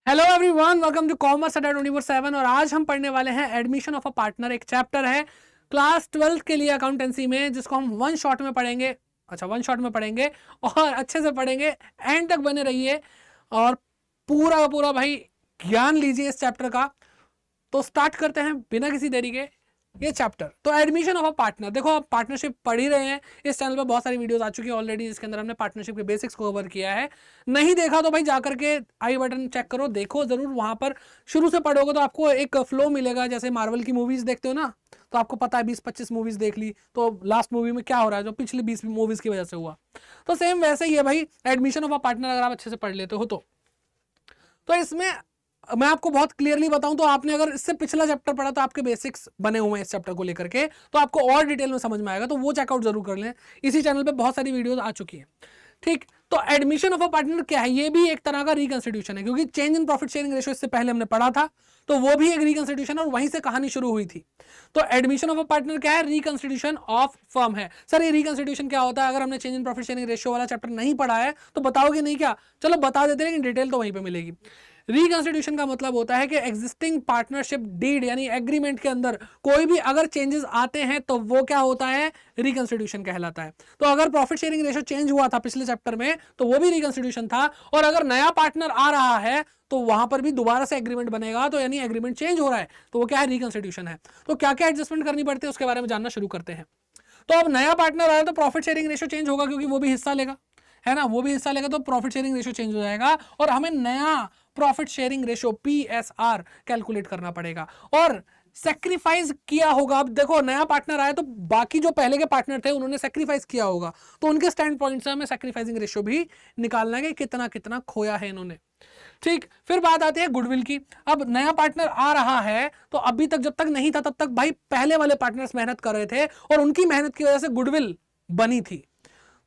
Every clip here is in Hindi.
Hello everyone, welcome to commerce Adda 24/7। और आज हम पढ़ने वाले हैं एडमिशन ऑफ अ पार्टनर। एक चैप्टर है क्लास 12 के लिए अकाउंटेंसी में, जिसको हम वन शॉट में पढ़ेंगे। अच्छा, वन शॉट में पढ़ेंगे और अच्छे से पढ़ेंगे। एंड तक बने रहिए और पूरा का पूरा भाई ज्ञान लीजिए इस चैप्टर का। तो स्टार्ट करते हैं बिना किसी देरी के ये चैप्टर। तो एडमिशन ऑफ अ पार्टनर, देखो आप पार्टनरशिप पढ़ ही रहे हैं। इस चैनल पे बहुत सारी वीडियोस आ चुकी हैं ऑलरेडी, जिसके अंदर हमने पार्टनरशिप के बेसिक्स को कवर किया है। नहीं देखा तो भाई जाकर के आई बटन चेक करो, देखो जरूर। वहां पर शुरू से पढ़ोगे तो आपको एक फ्लो मिलेगा। जैसे मार्वल की मूवीज देखते हो ना, तो आपको पता है 20-25 मूवीज देख ली तो लास्ट मूवी में क्या हो रहा है, जो पिछली 20 मूवीज की वजह से हुआ। तो सेम वैसे ही है भाई एडमिशन ऑफ अ पार्टनर, अगर आप अच्छे से पढ़ लेते हो तो इसमें मैं आपको बहुत क्लियरली बताऊं तो आपने अगर इससे पिछला चैप्टर पढ़ा तो आपके बेसिक्स बने हुए हैं इस चैप्टर को लेकर के, तो आपको और डिटेल में समझ में आएगा। तो वो चेकआउट जरूर कर लें, इसी चैनल पे बहुत सारी वीडियोस आ चुकी हैं। ठीक, तो एडमिशन ऑफ अ पार्टनर क्या है? ये भी एक तरह का रिकंस्टिट्यूशन है, क्योंकि change in profit sharing ratio इससे पहले हमने पढ़ा था, तो वो भी एक रिकंस्टिट्यूशन और वहीं से कहानी शुरू हुई थी। तो एडमिशन ऑफ अ पार्टनर क्या है? रिकंस्टिट्यूशन ऑफ फर्म है। सर ये रिकंस्टिट्यूशन क्या होता है? अगर हमने change in profit sharing ratio वाला चैप्टर नहीं पढ़ा है तो बताओगे नहीं क्या? चलो बता देते हैं, लेकिन डिटेल तो वहीं पे मिलेगी। रिकंस्टिट्यूशन का मतलब होता है कि एग्जिस्टिंग पार्टनरशिप डीड यानी एग्रीमेंट के अंदर कोई भी अगर चेंजेस आते हैं तो वो क्या होता है? रिकंस्टिट्यूशन कहलाता है। तो अगर प्रॉफिट शेयरिंग रेशियो चेंज हुआ था पिछले चैप्टर में तो वो भी रिकंस्टिट्यूशन था, और अगर नया पार्टनर आ रहा है तो वहां पर भी दोबारा से एग्रीमेंट बनेगा, तो यानी एग्रीमेंट चेंज हो रहा है, तो वो क्या है? रिकंस्टिट्यूशन है। तो क्या क्या एडजस्टमेंट करनी पड़ती है उसके बारे में जानना शुरू करते हैं। तो अब नया पार्टनर आया तो प्रॉफिट शेयरिंग रेशियो चेंज होगा, क्योंकि वो भी हिस्सा लेगा, है ना, वो भी हिस्सा लेगा, तो प्रॉफिट शेयरिंग रेशियो चेंज हो जाएगा और हमें नया profit sharing ratio PSR calculate करना पड़ेगा। और सेक्रीफाइस किया होगा। अब देखो नया पार्टनर आया तो बाकी जो पहले के पार्टनर थे उन्होंने सेक्रीफाइस किया होगा, तो उनके स्टैंड पॉइंट से हमें सेक्रीफाइसिंग रेशियो भी निकालना है कि कितना कितना खोया है इन्होंने। ठीक, फिर बात आती है गुडविल की। अब नया पार्टनर आ रहा है तो अभी तक जब तक नहीं था तब तक भाई पहले वाले पार्टनर्स मेहनत कर रहे थे और उनकी मेहनत की वजह से गुडविल बनी थी।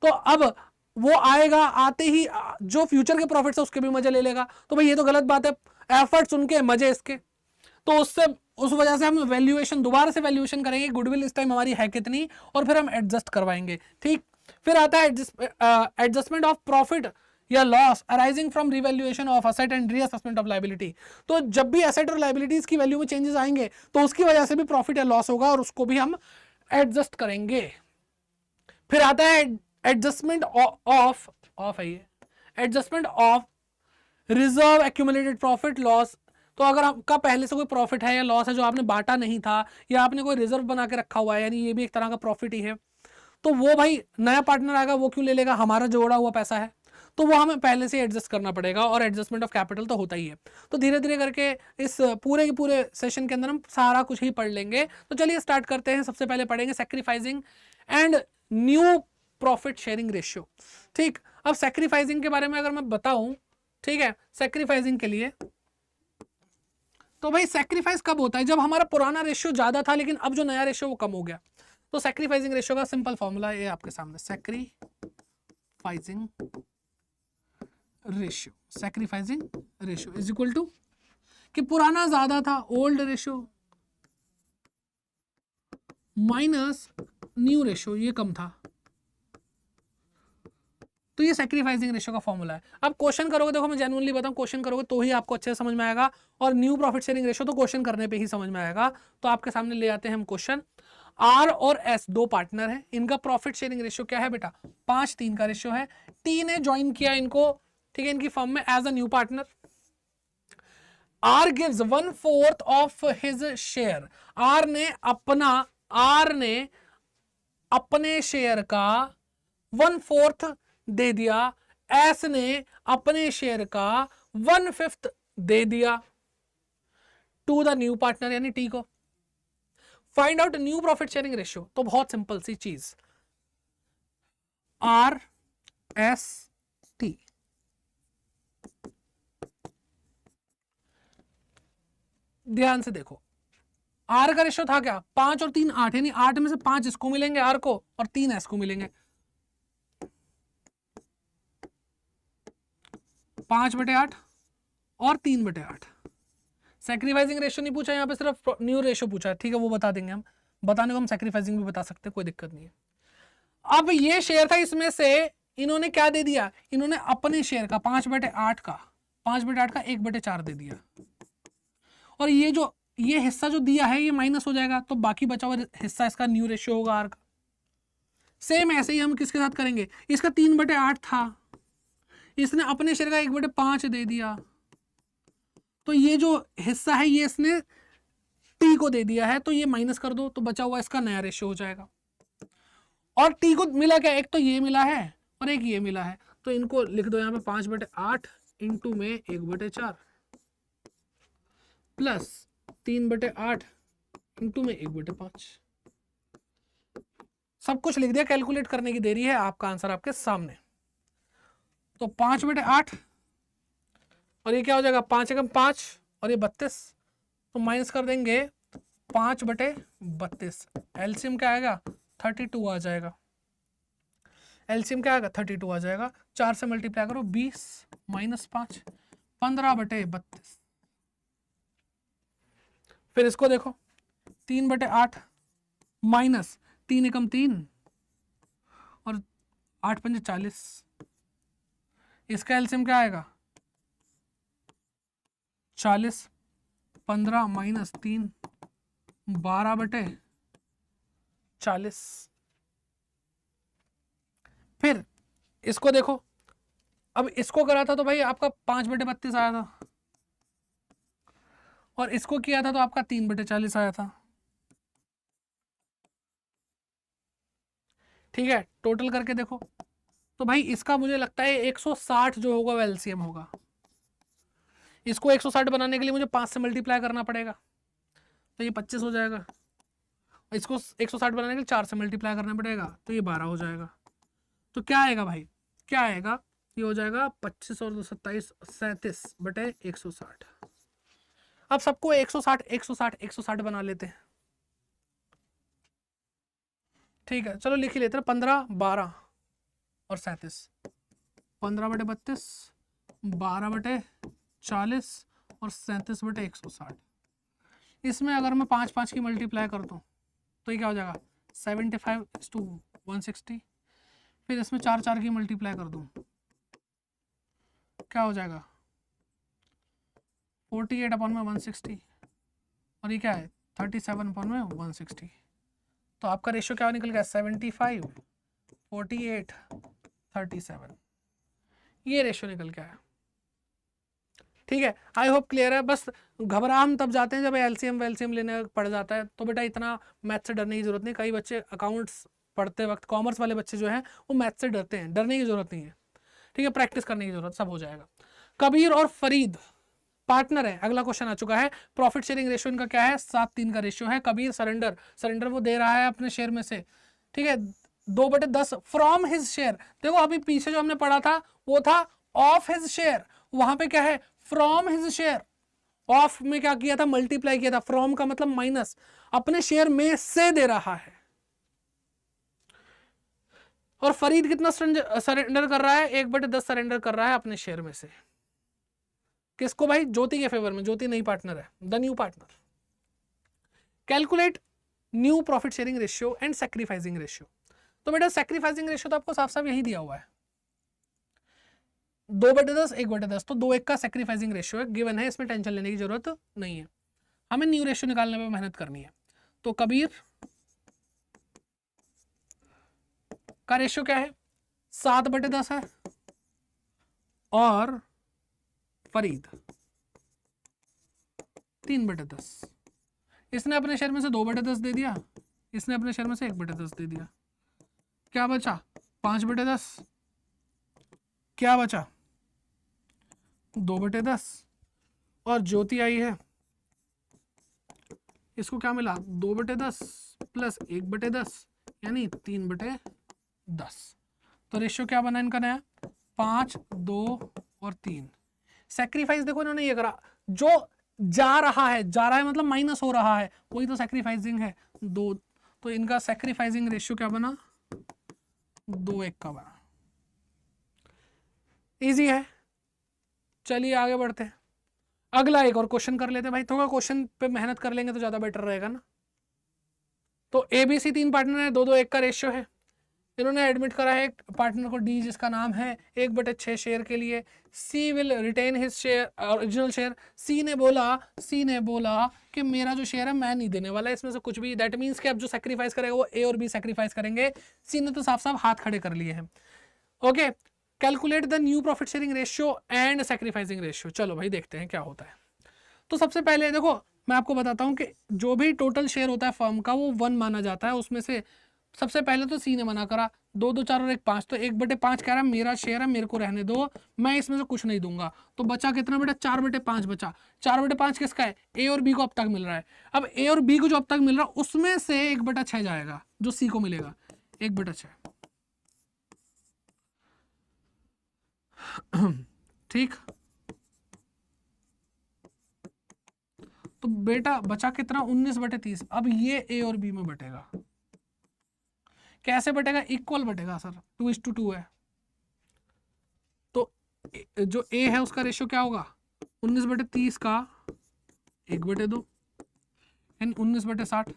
तो अब वो आएगा, आते ही जो फ्यूचर के प्रॉफिट्स है उसके भी मजे ले लेगा। तो भाई ये तो गलत बात है, एफर्ट्स उनके मजे इसके। तो उससे उस वजह से हम वैल्यूएशन दोबारा से वैल्यूएशन करेंगे, गुडविल इस टाइम हमारी है कितनी, और फिर हम एडजस्ट करवाएंगे। ठीक, फिर आता है एडजस्टमेंट ऑफ प्रॉफिट या loss arising from revaluation of asset and reassessment of liability. तो जब भी एसेट और लायबिलिटीज की वैल्यू में चेंजेस आएंगे तो उसकी वजह से भी प्रॉफिट या लॉस होगा, और उसको भी हम एडजस्ट करेंगे। फिर आता है एडजस्टमेंट ऑफ है ये, adjustment of reserve accumulated profit loss. तो अगर आपका पहले से कोई प्रॉफिट है या लॉस है जो आपने बांटा नहीं था, या आपने कोई रिजर्व बना के रखा हुआ है, यानी ये भी एक तरह का प्रॉफिट ही है, तो वो भाई नया पार्टनर आएगा वो क्यों ले लेगा? हमारा जोड़ा हुआ पैसा है, तो वो हमें पहले से एडजस्ट करना पड़ेगा। और एडजस्टमेंट ऑफ कैपिटल तो होता ही है। तो धीरे धीरे करके इस पूरे के पूरे सेशन के अंदर हम सारा कुछ ही पढ़ लेंगे। तो चलिए स्टार्ट करते हैं। सबसे पहले पढ़ेंगे sacrificing and new profit sharing ratio. ठीक, अब सेक्रीफाइसिंग के बारे में अगर मैं बताऊं, ठीक है, सेक्रीफाइसिंग के लिए तो भाई सेक्रीफाइस कब होता है? जब हमारा पुराना रेशियो ज्यादा था लेकिन अब जो नया रेशियो वो कम हो गया। तो सेक्रीफाइसिंग रेशियो का सिंपल फॉर्मूला है आपके सामने, sacrificing ratio is equal to कि पुराना ज्यादा था, old ratio, minus new ratio, ये कम था। तो ये सेक्रीफाइसिंग रेशियो का फॉर्मूला है। अब क्वेश्चन करोगे, देखो मैं जेन्युइनली बताऊं, क्वेश्चन करोगे तो ही आपको अच्छे से समझ में आएगा, और न्यू प्रॉफिट शेयरिंग रेशियो तो क्वेश्चन करने पे ही समझ में आएगा। तो आपके सामने ले आते हैं हम क्वेश्चन। आर और एस दो पार्टनर है, इनका प्रॉफिट शेयरिंग रेशियो क्या है बेटा? 5:3 का रेशियो है। टी ने ज्वाइन किया इनको, ठीक है, इनकी फर्म में as a new partner. R gives 1/4 of his share. R ने अपने शेयर का 1/4 दे दिया, एस ने अपने शेयर का 1/5 दे दिया टू द न्यू पार्टनर यानी टी को। Find out new profit sharing ratio. तो बहुत सिंपल सी चीज, आर एस टी, ध्यान से देखो। आर का रेशियो था क्या? 5 और 3 8, यानी 8 में से 5 इसको मिलेंगे आर को और 3 एस को मिलेंगे। 5/8 और 3/8। सेक्रीफाइसिंग रेशियो नहीं पूछा यहाँ पे, सिर्फ न्यू रेशियो पूछा है। ठीक है, वो बता देंगे हम, बताने को हम सेक्रीफाइसिंग भी बता सकते हैं, कोई दिक्कत नहीं है। अब ये शेयर था, इसमें से इन्होंने क्या दे दिया? इन्होंने अपने शेयर का 5/8 का 5/8 का 1/4 दे दिया, और ये हिस्सा जो दिया है ये माइनस हो जाएगा, तो बाकी बचा हुआ हिस्सा इसका न्यू रेशियो होगा आर का। सेम ऐसे ही हम किसके साथ करेंगे, इसका 3/8 था, इसने अपने शेयर का 1/5 दे दिया, तो ये जो हिस्सा है ये इसने टी को दे दिया है, तो ये माइनस कर दो, तो बचा हुआ इसका नया रेशियो हो जाएगा। और टी को मिला क्या, एक तो ये मिला है और एक ये मिला है, तो इनको लिख दो यहाँ पे 5/8 इंटू में 1/4 प्लस 3/8 इंटू में 1/5। सब कुछ लिख दिया, कैलकुलेट करने की देरी है, आपका आंसर आपके सामने। तो 5/8 और ये क्या हो जाएगा, 5 एकम 5 और ये 32, तो माइनस कर देंगे 5/32। एलसीएम क्या आएगा, 32 आ जाएगा। एलसीएम क्या आएगा, 32 आ जाएगा। 4 से मल्टीप्लाई करो, 20 माइनस 5, 15/32। फिर इसको देखो, 3/8 माइनस 3 एकम 3 और 8 पंजे 40, इसका एलसीएम क्या आएगा 40, 15 माइनस 3 12/40। फिर इसको देखो, अब इसको करा था तो भाई आपका 5/32 आया था, और इसको किया था तो आपका 3/40 आया था। ठीक है, टोटल करके देखो तो भाई इसका मुझे लगता है 160 जो होगा वो एलसीएम होगा। इसको 160 बनाने के लिए मुझे 5 से मल्टीप्लाई करना पड़ेगा, तो ये 25 हो जाएगा। इसको 160 बनाने के लिए 4 से मल्टीप्लाई करना पड़ेगा, तो ये 12 हो जाएगा। तो क्या आएगा भाई, क्या आएगा, ये हो जाएगा 25 और 2 27 37/160। अब सबको 160 160 160 बना लेते हैं। ठीक है, चलो लिख ही लेते हैं। 15 12 और 37, 15/32 12/40 और 37/160। इसमें अगर मैं 5 5 की मल्टीप्लाई कर दूं तो ये क्या हो जाएगा 75/160। फिर इसमें 4 4 की मल्टीप्लाई कर दूं क्या हो जाएगा 48/160, और ये क्या है 37/160। तो आपका रेशियो क्या निकल गया 75 48 37, ये रेशियो निकल गया है। ठीक है, आई होप क्लियर है। बस घबरा हम तब जाते हैं जब एलसीएम वेलसीएम लेने पड़ जाता है, तो बेटा इतना मैथ से डरने की जरूरत नहीं। कई बच्चे अकाउंट्स पढ़ते वक्त, कॉमर्स वाले बच्चे जो हैं वो मैथ से डरते हैं, डरने की जरूरत नहीं है। ठीक है, प्रैक्टिस करने की जरूरत, सब हो जाएगा। कबीर और फरीद पार्टनर है। अगला क्वेश्चन आ चुका है, प्रॉफिट शेयरिंग रेशियो इनका क्या है 7:3 का रेशियो है। कबीर सरेंडर वो दे रहा है अपने शेयर में से, ठीक है 2/10 फ्रॉम हिज शेयर। देखो अभी पीछे जो हमने पढ़ा था वो था ऑफ हिज शेयर, वहां पे क्या है फ्रॉम हिज शेयर। ऑफ में क्या किया था मल्टीप्लाई किया था, फ्रॉम का मतलब माइनस, अपने शेयर में से दे रहा है। और फरीद कितना सरेंडर कर रहा है 1/10 सरेंडर कर रहा है अपने शेयर में से। किसको भाई, ज्योति के फेवर में, ज्योति नई पार्टनर है, the new partner. Calculate new profit sharing ratio and sacrificing ratio. तो बेटा सैक्रिफाइसिंग रेशियो तो आपको साफ साफ यही दिया हुआ है 2/10 1/10, तो 2 1 का सैक्रिफाइसिंग रेशियो है, गिवन है, इसमें टेंशन लेने की जरूरत नहीं है। हमें न्यू रेशियो निकालने में मेहनत करनी है। तो कबीर का रेशियो क्या है 7/10 है, और फरीद 3/10। इसने अपने शेयर में से 2/10 दे दिया, इसने अपने शेयर में से 1/10 दे दिया। क्या बचा 5/10, क्या बचा 2/10, और ज्योति आई है, इसको क्या मिला 2/10 प्लस 1/10 यानी 3/10। तो रेशियो क्या बना इनका नया 5 2 और 3। सैक्रिफाइस देखो इन्होंने ये करा, जो जा रहा है मतलब माइनस हो रहा है, वही तो सैक्रिफाइसिंग है 2। तो इनका सैक्रिफाइसिंग रेशियो क्या बना 2 1 का बना। इजी है, चलिए आगे बढ़ते हैं। अगला एक और क्वेश्चन कर लेते हैं भाई, थोड़ा क्वेश्चन पे मेहनत कर लेंगे तो ज्यादा बेटर रहेगा ना। तो एबीसी 3 पार्टनर है, 2 2 1 का रेशियो है। इन्होंने एडमिट करा है एक पार्टनर को डी, जिसका नाम है 1/6 शेयर के लिए। C will retain his share, original share. C ने बोला कि मेरा जो शेयर है मैं नहीं देने वाला इसमें से कुछ भी। दैट मीन्स कि अब जो सेक्रीफाइस करेगा वो ए और बी सेक्रीफाइस करेंगे। सी ने तो साफ साफ हाथ खड़े कर लिए हैं। Okay, calculate the new profit sharing ratio and sacrificing ratio. चलो भाई देखते हैं क्या होता है। तो सबसे पहले देखो मैं आपको बताता हूँ कि जो भी टोटल शेयर होता है फर्म का वो 1 माना जाता है। उसमें से सबसे पहले तो सी ने मना करा, 2 2 4 और 1 5, तो 1/5 कह रहा है मेरा शेयर है, मेरे को रहने दो, मैं इसमें से कुछ नहीं दूंगा। तो बचा कितना बेटा, 4/5 बचा। 4/5 किसका है, ए और बी को अब तक मिल रहा है। अब ए और बी को जो अब तक मिल रहा है उसमें से 1/6 जाएगा जो सी को मिलेगा, 1/6। ठीक, तो बेटा बचा कितना, 19/30। अब ये ए और बी में बटेगा, कैसे बटेगा, इक्वल बटेगा सर, 2:2 है। तो जो ए है उसका रेशियो क्या होगा, 19/30 का 1/2 यानी 19/60।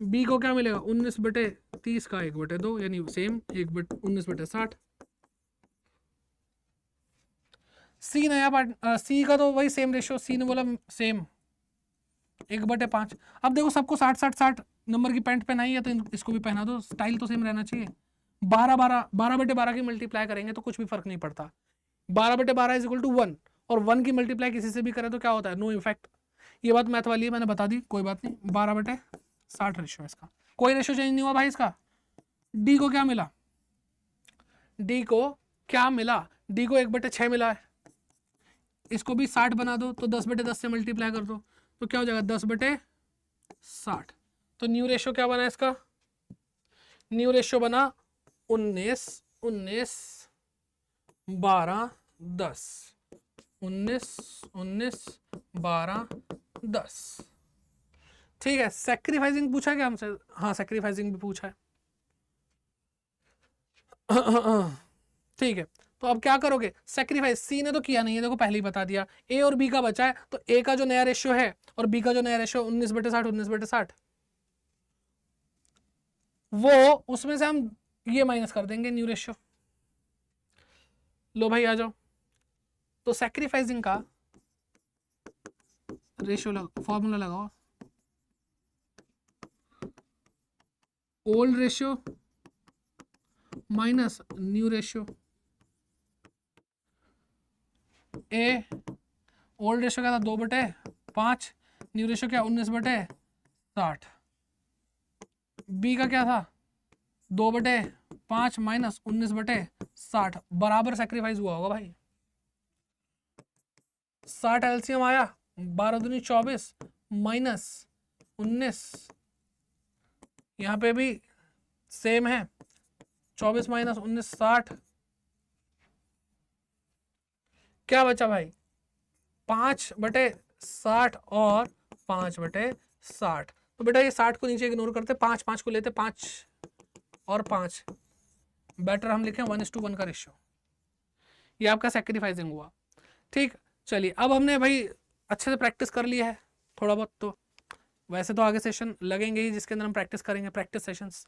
बी को क्या मिलेगा, 19/30 का 1/2 यानी सेम 19/60। सी नया पार्ट, सी का तो वही सेम रेशियो, सी ने बोला सेम 1/5। अब देखो सबको 60 नंबर की पैंट पहनाई है तो इसको भी पहना दो, स्टाइल तो सेम रहना चाहिए। 12/12 की मल्टीप्लाई करेंगे तो कुछ भी फर्क नहीं पड़ता। 12/12 इज इक्वल टू 1, और 1 की मल्टीप्लाई किसी से भी करें तो क्या होता है, नो इफेक्ट। ये बात मैथ वाली है, मैंने बता दी, कोई बात नहीं। 12/60 रेशियो है इसका, कोई रेशियो चेंज नहीं हुआ भाई इसका। डी को क्या मिला, डी को 1/6 मिला है। इसको भी 60 बना दो, तो 10/10 से मल्टीप्लाई कर दो तो क्या हो जाएगा, 10/60। तो न्यू रेशियो क्या बना इसका, न्यू रेशियो बना 19 19 12 10, 19 19 12 10। ठीक है, सेक्रीफाइसिंग पूछा क्या हमसे, हाँ सेक्रीफाइसिंग भी पूछा है। ठीक है, तो अब क्या करोगे, सेक्रीफाइस सी ने तो किया नहीं है, देखो पहले ही बता दिया। ए और बी का बचा है, तो ए का जो नया रेशियो है और बी का जो नया रेशियो 19/60 19/60, वो उसमें से हम ये माइनस कर देंगे न्यू रेशियो। लो भाई आ जाओ, तो सेक्रीफाइसिंग का रेशियो फॉर्मूला लगाओ, old ratio minus new ratio. A old ratio क्या था, 2/5, न्यू रेशियो क्या 19/60। बी का क्या था, 2/5 माइनस 19/60, बराबर सेक्रीफाइस हुआ होगा भाई। 60 एलसीएम आया, 12 दूनी 24 माइनस 19, यहाँ पे भी सेम है, 24 माइनस 19 60। क्या बचा भाई, 5/60 और 5/60। तो बेटा ये 60 को नीचे इग्नोर करते, 5 को लेते, 5 और 5, बेटर हम लिखें 1:1 का रेशियो। ये आपका सेक्रीफाइसिंग हुआ। ठीक, चलिए अब हमने भाई अच्छे से प्रैक्टिस कर लिया है थोड़ा बहुत, तो वैसे तो आगे सेशन लगेंगे ही जिसके अंदर हम प्रैक्टिस करेंगे, प्रैक्टिस सेशंस।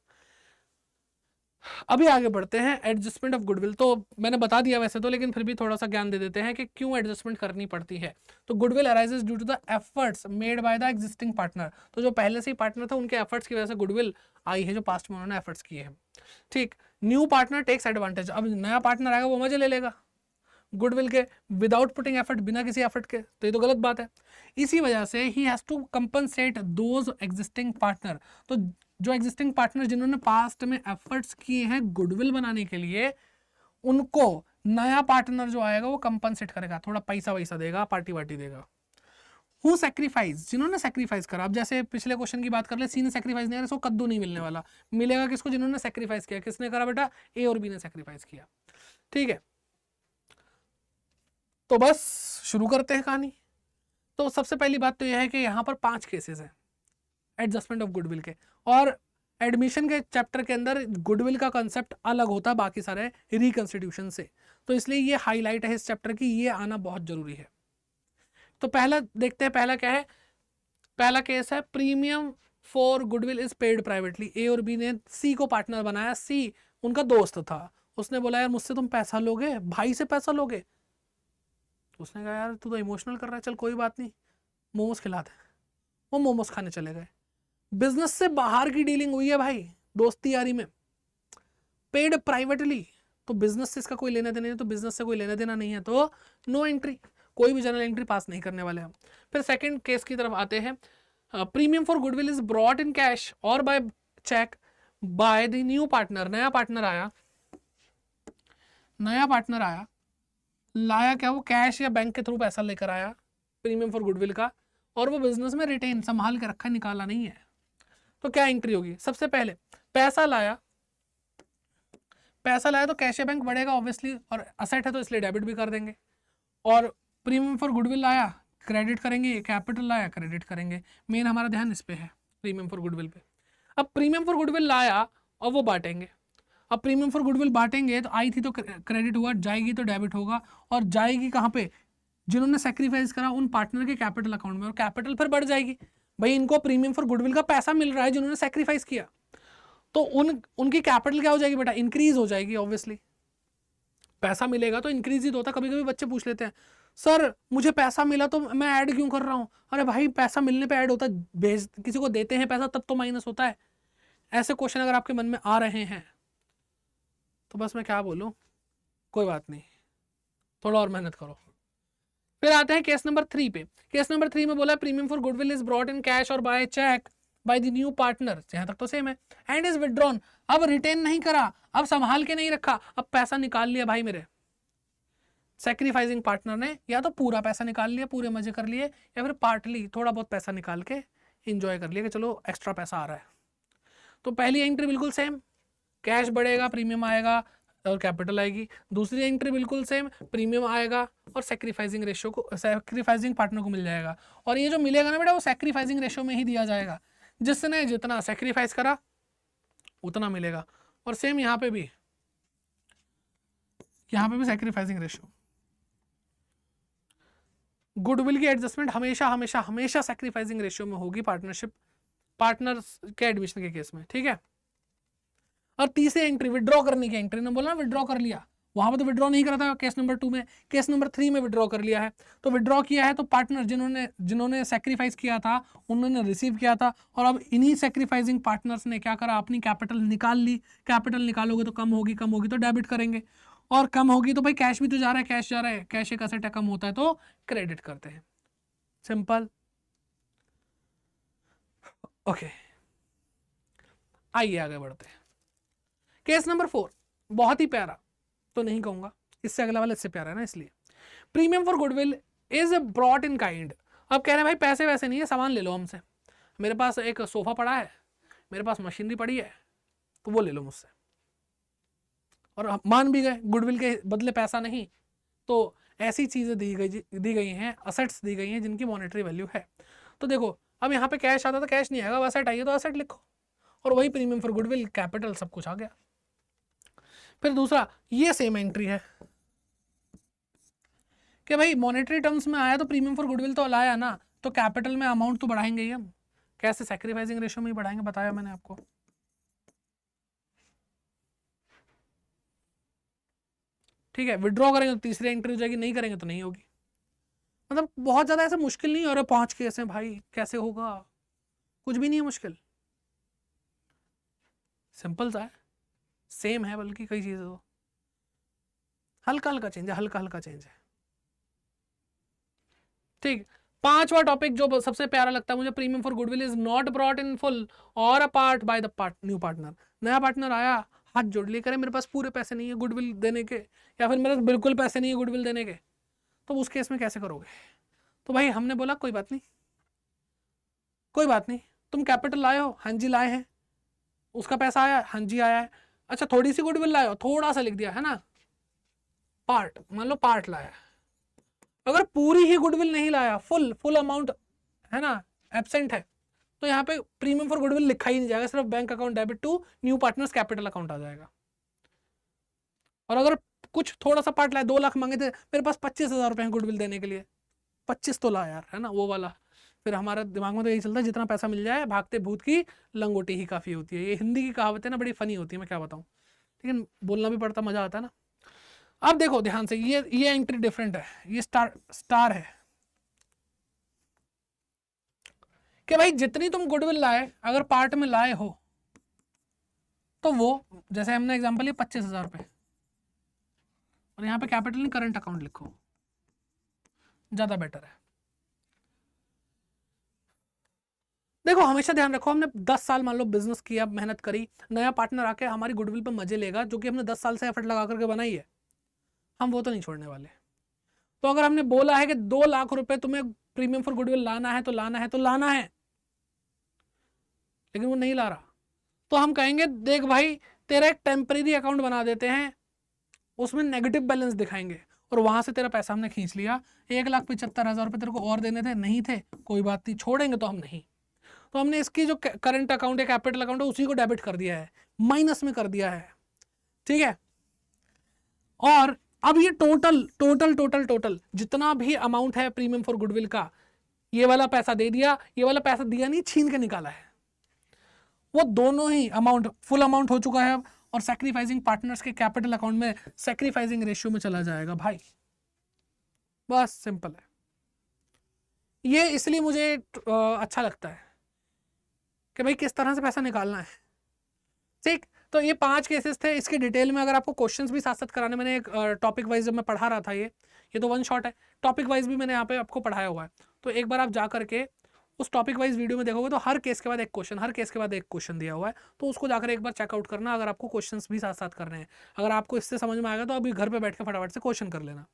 अभी आगे बढ़ते हैं, एडजस्टमेंट ऑफ गुडविल। तो मैंने बता दिया वैसे तो, लेकिन फिर भी थोड़ा सा ज्ञान दे देते हैं कि क्यों एडजस्टमेंट करनी पड़ती है। तो goodwill arises due to the efforts made by the existing partner. तो जो पहले से ही पार्टनर था उनके एफर्ट्स की वजह से गुडविल आई है, जो पास्ट में उन्होंने एफर्ट्स किए हैं। ठीक, न्यू पार्टनर टेक्स एडवांटेज। अब नया पार्टनर आएगा वो मजे ले लेगा गुडविल के, विदाउट पुटिंग एफर्ट, बिना किसी एफर्ट के, तो ये तो गलत बात है। इसी वजह से ही has to compensate those existing partner. तो जो एग्जिस्टिंग पार्टनर जिन्होंने पास्ट में एफर्ट्स किए हैं गुडविल बनाने के लिए, उनको नया पार्टनर जो आएगा वो कंपनसेट करेगा, थोड़ा पैसा वैसा देगा, पार्टी वार्टी देगा। हु सेक्रीफाइस, जिन्होंने सेक्रीफाइस करा। अब जैसे पिछले क्वेश्चन की बात कर ले, सी ने सेक्रीफाइस नहीं करा, इसको कद्दू नहीं मिलने वाला, मिलेगा किसको, जिन्होंने सेक्रीफाइस किया। किसने करा बेटा, ए और बी ने सेक्रीफाइस किया। ठीक है, तो बस शुरू करते हैं कहानी। तो सबसे पहली बात तो यह है कि यहाँ पर 5 केसेस हैं एडजस्टमेंट ऑफ गुडविल के, और एडमिशन के चैप्टर के अंदर गुडविल का कंसेप्ट अलग होता है बाकी सारे रिकंस्टिट्यूशन से, तो इसलिए ये हाईलाइट है इस चैप्टर की, ये आना बहुत जरूरी है। तो पहला देखते हैं, पहला क्या है, पहला केस है premium for goodwill is paid privately. A और बी ने सी को पार्टनर बनाया, सी उनका दोस्त था, उसने बोला यार मुझसे तुम पैसा लोगे, भाई से पैसा लोगे। उसने कहा यार तू तो इमोशनल कर रहा है, चल कोई बात नहीं मोमोज खिला दे। वो मोमोज खाने चले गए। बिजनेस से बाहर की डीलिंग हुई है भाई, दोस्ती यारी में, पेड प्राइवेटली। तो बिजनेस से इसका कोई लेना देना नहीं, तो बिजनेस से कोई लेना देना नहीं है तो नो एंट्री, कोई भी जनरल एंट्री पास नहीं करने वाले हम। फिर सेकंड केस की तरफ आते हैं। Premium for goodwill is brought in cash or by cheque by the new partner. नया पार्टनर आया, लाया क्या, वो कैश या बैंक के थ्रू पैसा लेकर आया प्रीमियम फॉर गुडविल का, और वो बिजनेस में रिटेन संभाल के रखा, निकाला नहीं है। तो क्या एंट्री होगी? सबसे पहले पैसा लाया तो कैश या बैंक बढ़ेगा ऑब्वियसली, और असेट है तो इसलिए डेबिट भी कर देंगे। और प्रीमियम फॉर गुडविल लाया, क्रेडिट करेंगे, कैपिटल लाया क्रेडिट करेंगे। मेन हमारा ध्यान इस पे है, प्रीमियम फॉर गुडविल पे। अब प्रीमियम फॉर गुडविल लाया और वो बांटेंगे। अब प्रीमियम फॉर गुडविल बांटेंगे तो आई थी तो क्रेडिट हुआ, जाएगी तो डेबिट होगा, और जाएगी कहाँ पे? जिन्होंने सेक्रीफाइस करा उन पार्टनर के कैपिटल अकाउंट में, और कैपिटल फिर बढ़ जाएगी। भाई इनको प्रीमियम फॉर गुडविल का पैसा मिल रहा है जिन्होंने सेक्रीफाइस किया, तो उनकी कैपिटल क्या हो जाएगी बेटा? इंक्रीज हो जाएगी ऑब्वियसली। पैसा मिलेगा तो इंक्रीज ही तो होता। कभी कभी बच्चे पूछ लेते हैं सर मुझे पैसा मिला तो मैं ऐड क्यों कर रहा हूँ? अरे भाई पैसा मिलने पे ऐड होता है, भेज किसी को देते हैं पैसा तब तो माइनस होता है। ऐसे क्वेश्चन अगर आपके मन में आ रहे हैं तो बस मैं क्या बोलूं, कोई बात नहीं, थोड़ा और मेहनत करो। फिर आते हैं केस नंबर 3 पे। केस नंबर 3 में बोला premium for goodwill is brought in cash or by cheque by the new partner, यहां तक तो सेम है, एंड इज विड्रॉन। अब रिटेन नहीं करा, अब संभाल के नहीं रखा, अब पैसा निकाल लिया भाई मेरे सैक्रिफाइसिंग पार्टनर ने, या तो पूरा पैसा निकाल लिया, पूरे मजे कर लिए, या फिर पार्टली थोड़ा बहुत पैसा निकाल के इंजॉय कर लिया कि चलो एक्स्ट्रा पैसा आ रहा है। तो पहली एंट्री बिल्कुल सेम, कैश बढ़ेगा, प्रीमियम आएगा और कैपिटल आएगी। दूसरी एंट्री बिल्कुल सेम, प्रीमियम आएगा और सैक्रिफाइसिंग रेशियो को, सैक्रिफाइसिंग पार्टनर को मिल जाएगा। और ये जो मिलेगा ना बेटा वो सैक्रिफाइसिंग रेशियो में ही दिया जाएगा, जिसने जितना सैक्रिफाइस करा उतना मिलेगा। और सेम यहाँ पे भी सैक्रिफाइसिंग रेशियो। गुडविल की एडजस्टमेंट हमेशा हमेशा हमेशा सैक्रिफाइसिंग रेशियो में होगी पार्टनर्स के एडमिशन के केस में, ठीक है। और तीसरी एंट्री विड्रॉ करने की एंट्री, ने बोला विड्रॉ कर लिया, वहां पर तो विड्रॉ नहीं करा था केस नंबर 2 में, केस नंबर 3 में विड्रॉ कर लिया है। तो विड्रॉ किया है तो पार्टनर जिन्होंने सैक्रिफाइस किया था उन्होंने रिसीव किया था, और अब इन्हीं सैक्रिफाइसिंग पार्टनर्स ने क्या करा, अपनी कैपिटल निकाल ली। कैपिटल निकालोगे तो कम होगी तो डेबिट करेंगे, और कम होगी तो भाई कैश भी तो जा रहा है, कैश एक असेट है, कम होता है तो क्रेडिट करते हैं। सिंपल। ओके आइए आगे बढ़ते हैं। केस नंबर 4 बहुत ही प्यारा तो नहीं कहूंगा, इससे अगला वाला इससे प्यारा है ना, इसलिए premium for goodwill is brought in kind. अब कह रहे हैं भाई पैसे वैसे नहीं है, सामान ले लो हमसे, मेरे पास एक सोफा पड़ा है, मेरे पास मशीनरी पड़ी है, तो वो ले लो मुझसे। और मान भी गए गुडविल के बदले पैसा नहीं, तो ऐसी चीजें दी गई हैं, असेट्स दी गई हैं जिनकी मॉनेटरी वैल्यू है। तो देखो अब यहाँ पे कैश आता तो कैश नहीं आएगा, अब असेट आइए तो असेट लिखो, और वही प्रीमियम फॉर गुडविल, कैपिटल सब कुछ आ गया। फिर दूसरा ये सेम एंट्री है कि भाई मॉनेटरी टर्म्स में आया तो प्रीमियम फॉर गुडविल तो लाया ना, तो कैपिटल में अमाउंट तो बढ़ाएंगे ही हम। कैसे? सैक्रिफाइसिंग रेशियो में ही बढ़ाएंगे, बताया मैंने आपको। ठीक है, विड्रॉ करेंगे तो तीसरी एंट्री हो जाएगी, नहीं करेंगे तो नहीं होगी। मतलब बहुत ज्यादा ऐसा मुश्किल नहीं है, और 5 केस हैं भाई कैसे होगा, कुछ भी नहीं है मुश्किल, सिंपल सा है, सेम है, बल्कि कई चीजें तो हल्का हल्का चेंज है। ठीक, 5वां टॉपिक जो सबसे प्यारा लगता है मुझे, premium for goodwill is not brought in full or a part by the new partner. नया पार्टनर आया, हाथ जोड़ लिए, करे मेरे पास पूरे पैसे नहीं है गुडविल देने के, या फिर मेरे पास बिल्कुल पैसे नहीं है गुडविल देने के, तो उस केस में कैसे करोगे? तो भाई हमने बोला कोई बात नहीं, तुम कैपिटल लाए हो, हाँ जी लाए हैं, उसका पैसा आया, हाँ जी आया है, अच्छा थोड़ी सी गुडविल लाए हो, थोड़ा सा लिख दिया है ना, पार्ट, मान लो पार्ट लाया। अगर पूरी ही गुडविल नहीं लाया, फुल अमाउंट है ना एब्सेंट है, तो यहाँ पे प्रीमियम फॉर गुडविल लिखा ही नहीं जाएगा, सिर्फ bank account debit to new partner's capital account आ जाएगा। और अगर कुछ थोड़ा सा पार्ट लाया, 2 लाख मांगे थे, मेरे पास 25,000 रुपए हैं गुडविल देने के लिए, 25 तो ला यार, है ना वो वाला, फिर हमारा दिमाग में तो यही चलता है जितना पैसा मिल जाए भागते भूत की लंगोटी ही काफ़ी होती है। ये हिंदी की कहावतें ना बड़ी फनी होती है, मैं क्या बताऊँ, लेकिन बोलना भी पड़ता, मज़ा आता है ना। अब देखो ध्यान से, ये एंट्री डिफरेंट है, ये स्टार है कि भाई जितनी तुम गुडविल लाए अगर पार्ट में लाए हो तो वो, जैसे हमने एग्जांपल लिया 25,000 रुपये, और यहाँ पे कैपिटल नहीं करंट अकाउंट लिखो, ज़्यादा बेटर है। देखो हमेशा ध्यान रखो, हमने 10 साल मान लो बिजनेस किया, मेहनत करी, नया पार्टनर आके हमारी गुडविल पे मजे लेगा जो कि हमने 10 साल से एफर्ट लगा करके बनाई है, हम वो तो नहीं छोड़ने वाले। तो अगर हमने बोला है कि 2 लाख रुपए तुम्हें प्रीमियम फॉर गुडविल लाना है तो लाना है तो लाना है, लेकिन वो नहीं ला रहा, तो हम कहेंगे देख भाई तेरा एक टेम्परेरी अकाउंट बना देते हैं, उसमें नेगेटिव बैलेंस दिखाएंगे, और वहां से तेरा पैसा हमने खींच लिया, 1,75,000 रुपये तेरे को और देने थे, नहीं थे, कोई बात नहीं, छोड़ेंगे तो हम नहीं। तो हमने इसकी जो करंट अकाउंट है, कैपिटल अकाउंट है, उसी को डेबिट कर दिया है, माइनस में कर दिया है, ठीक है। और अब ये टोटल जितना भी अमाउंट है प्रीमियम फॉर गुडविल का, ये वाला पैसा दे दिया, ये वाला पैसा दिया नहीं, छीन के निकाला है, वो दोनों ही अमाउंट फुल अमाउंट हो चुका है अब, और सैक्रिफाइसिंग पार्टनर्स के कैपिटल अकाउंट में सैक्रिफाइसिंग रेशियो में चला जाएगा भाई, बस सिंपल है। ये इसलिए मुझे अच्छा लगता है कि भाई किस तरह से पैसा निकालना है, ठीक। तो ये 5 केसेस थे, इसके डिटेल में अगर आपको क्वेश्चंस भी साथ साथ कराने, मैंने एक टॉपिक वाइज जब मैं पढ़ा रहा था, ये तो वन शॉट है, टॉपिक वाइज भी मैंने यहाँ पे आपको पढ़ाया हुआ है, तो एक बार आप जा करके उस टॉपिक वाइज वीडियो में देखोगे तो हर केस के बाद एक क्वेश्चन, हर केस के बाद एक क्वेश्चन दिया हुआ है, तो उसको जाकर एक बार चेकआउट करना अगर आपको क्वेश्चंस भी साथ साथ करने हैं। अगर आपको इससे समझ में आएगा तो अभी घर पे बैठ के फटाफट से क्वेश्चन कर लेना,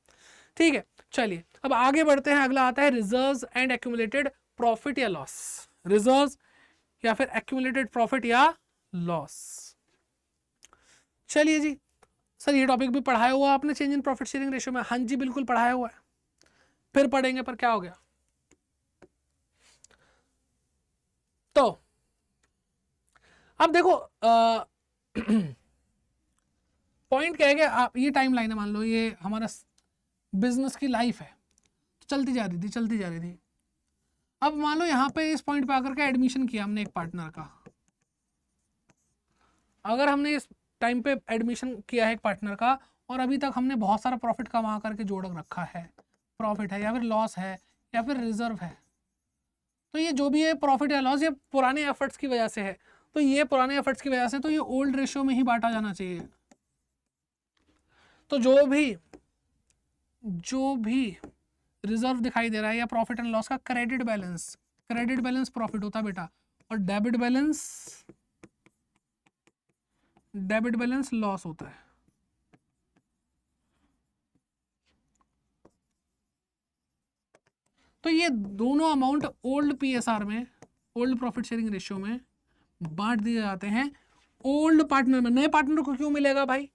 ठीक है। चलिए अब आगे बढ़ते हैं, अगला आता है रिजर्व्स एंड एक्यूमुलेटेड प्रॉफिट या लॉस, रिजर्व्स या फिर एक्यूमुलेटेड प्रॉफिट या लॉस। चलिए जी, सर ये टॉपिक भी पढ़ाया हुआ आपने change in profit sharing ratio में? हाँ जी बिल्कुल पढ़ाया हुआ है, फिर पढ़ेंगे, पर क्या हो गया। तो अब देखो पॉइंट क्या है कि आप, ये टाइम लाइन है, मान लो ये हमारा बिजनेस की लाइफ है, तो चलती जा रही थी। अब मान लो यहाँ पे इस पॉइंट पे आकर के एडमिशन किया हमने एक पार्टनर का, अगर हमने इस टाइम पे एडमिशन किया है एक पार्टनर का और अभी तक हमने बहुत सारा प्रॉफिट कमा करके जोड़ रखा है, प्रॉफिट है या फिर लॉस है या फिर रिजर्व है, तो ये जो भी है प्रॉफिट या लॉस, ये पुराने एफर्ट्स की वजह से है, तो ये पुराने एफर्ट्स की वजह से तो ये ओल्ड रेशियो में ही बांटा जाना चाहिए। तो जो भी रिजर्व दिखाई दे रहा है या प्रॉफिट एंड लॉस का क्रेडिट बैलेंस प्रॉफिट होता है बेटा, और डेबिट बैलेंस लॉस होता है। तो ये दोनों अमाउंट ओल्ड पीएसआर में, ओल्ड प्रॉफिट शेयरिंग रेशियो में बांट दिए जाते हैं ओल्ड पार्टनर में। नए पार्टनर को क्यों मिलेगा भाई,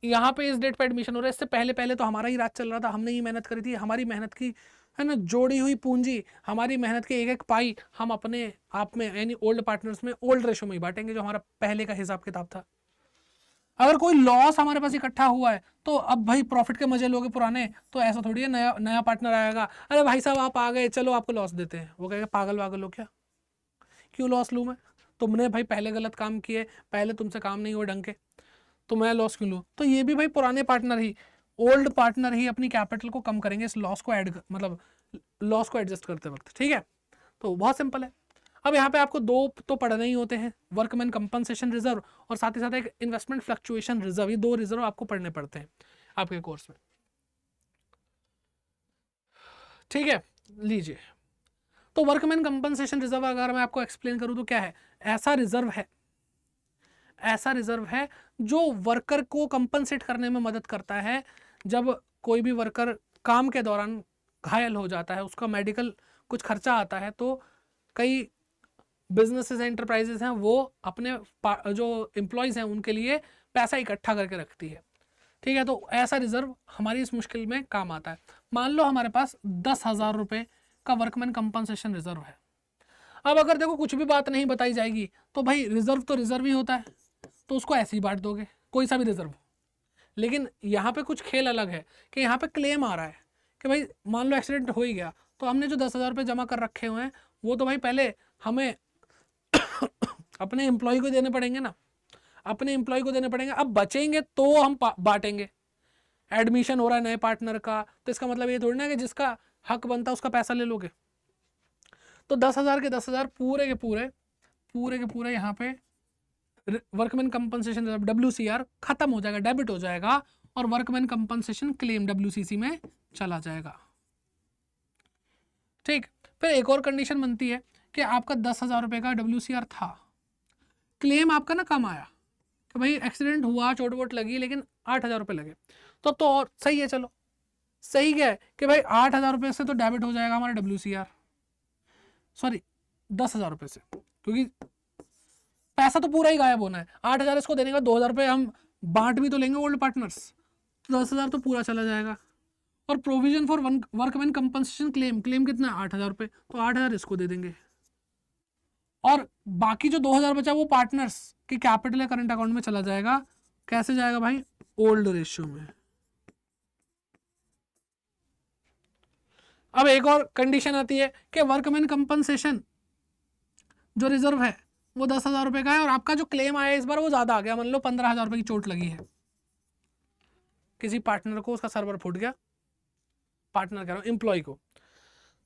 यहाँ पे इस डेट पे एडमिशन हो रहा है, इससे पहले तो हमारा ही राज चल रहा था, हमने ही मेहनत करी थी, हमारी मेहनत की है ना जोड़ी हुई पूंजी, हमारी मेहनत के एक एक पाई हम अपने आप में यानी ओल्ड पार्टनर्स में ओल्ड रेशो में ही बांटेंगे, जो हमारा पहले का हिसाब किताब था। अगर कोई लॉस हमारे पास इकट्ठा हुआ है तो अब भाई प्रॉफिट के मजे लोगे पुराने, तो ऐसा थोड़ी है नया पार्टनर आएगा, अरे भाई साहब आप आ गए चलो आपको लॉस देते हैं, वो कहेगा पागल वागल हो क्या, क्यों लॉस लूँ मैं, तुमने भाई पहले गलत काम किए, पहले तुमसे काम नहीं हुआ ढंग के, तो मैं लॉस क्यों लूँ। तो ये भी भाई पुराने पार्टनर ही, ओल्ड पार्टनर ही अपनी कैपिटल को कम करेंगे इस लॉस को मतलब लॉस को एडजस्ट करते वक्त, ठीक है। तो बहुत सिंपल है। अब यहाँ पे आपको दो तो पढ़ने ही होते हैं, वर्कमैन कंपनसेशन रिजर्व और साथ ही साथ एक इन्वेस्टमेंट फ्लक्चुएशन रिजर्व, ये 2 रिजर्व आपको पढ़ने पड़ते हैं आपके कोर्स में, ठीक है। लीजिए, तो वर्कमैन कंपनसेशन रिजर्व अगर मैं आपको एक्सप्लेन करूं तो क्या है, ऐसा रिजर्व है जो वर्कर को कंपनसेट करने में मदद करता है। जब कोई भी वर्कर काम के दौरान घायल हो जाता है, उसका मेडिकल कुछ खर्चा आता है, तो कई बिजनेसेस एंटरप्राइजेस हैं वो अपने जो एम्प्लॉयज़ हैं उनके लिए पैसा इकट्ठा करके रखती है, ठीक है। तो ऐसा रिजर्व हमारी इस मुश्किल में काम आता है। मान लो हमारे पास 10,000 रुपये का वर्कमैन कंपनसेशन रिजर्व है। अब अगर देखो कुछ भी बात नहीं बताई जाएगी तो भाई रिजर्व तो रिजर्व ही होता है, तो उसको ऐसे ही बांट दोगे, कोई सा भी रिजर्व। लेकिन यहाँ पे कुछ खेल अलग है कि यहाँ पे क्लेम आ रहा है कि भाई मान लो एक्सीडेंट हो ही गया, तो हमने जो 10,000 रुपये जमा कर रखे हुए हैं वो तो भाई पहले हमें अपने एम्प्लॉय को देने पड़ेंगे ना, अपने एम्प्लॉय को देने पड़ेंगे। अब बचेंगे तो हम बांटेंगे। एडमिशन हो रहा है नए पार्टनर का, तो इसका मतलब ये थोड़ी ना कि जिसका हक बनता है उसका पैसा ले लोगे। तो 10,000 के 10,000 पूरे के पूरे यहाँ पे वर्कमैन कंपनसेशन WCR खत्म हो जाएगा, डेबिट हो जाएगा, और वर्कमैन कंपनसेशन क्लेम WCC में चला जाएगा। ठीक, फिर एक और कंडीशन बनती है कि आपका 10,000 रुपये का WCR था, क्लेम आपका ना कम आया कि भाई एक्सीडेंट हुआ, चोट वोट लगी, लेकिन 8,000 रुपये लगे, तो और सही है, चलो सही क्या है कि भाई 8,000 रुपये से तो डेबिट हो जाएगा हमारा WCR, सॉरी 10,000 रुपये से, क्योंकि पैसा तो पूरा ही गायब होना है। 8,000 इसको देने का, 2,000 रुपये हम बांट भी तो लेंगे ओल्ड पार्टनर्स, तो 10,000 तो पूरा चला जाएगा। और provision for workman compensation claim, claim कितना है 8,000 रुपये, तो 8,000 इसको दे देंगे, और बाकी जो 2,000 बचा वो पार्टनर्स की कैपिटल या करंट अकाउंट में चला जाएगा। कैसे जाएगा भाई? ओल्ड रेशियो में। अब एक और कंडीशन आती है कि वर्कमैन कंपनसेशन जो रिजर्व है वो 10,000 रुपये का है, और आपका जो क्लेम आया इस बार वो ज्यादा आ गया, मान लो 15,000 रुपये की चोट लगी है किसी पार्टनर को, उसका सर्वर फूट गया, पार्टनर कह रहा हूं एम्प्लॉय को,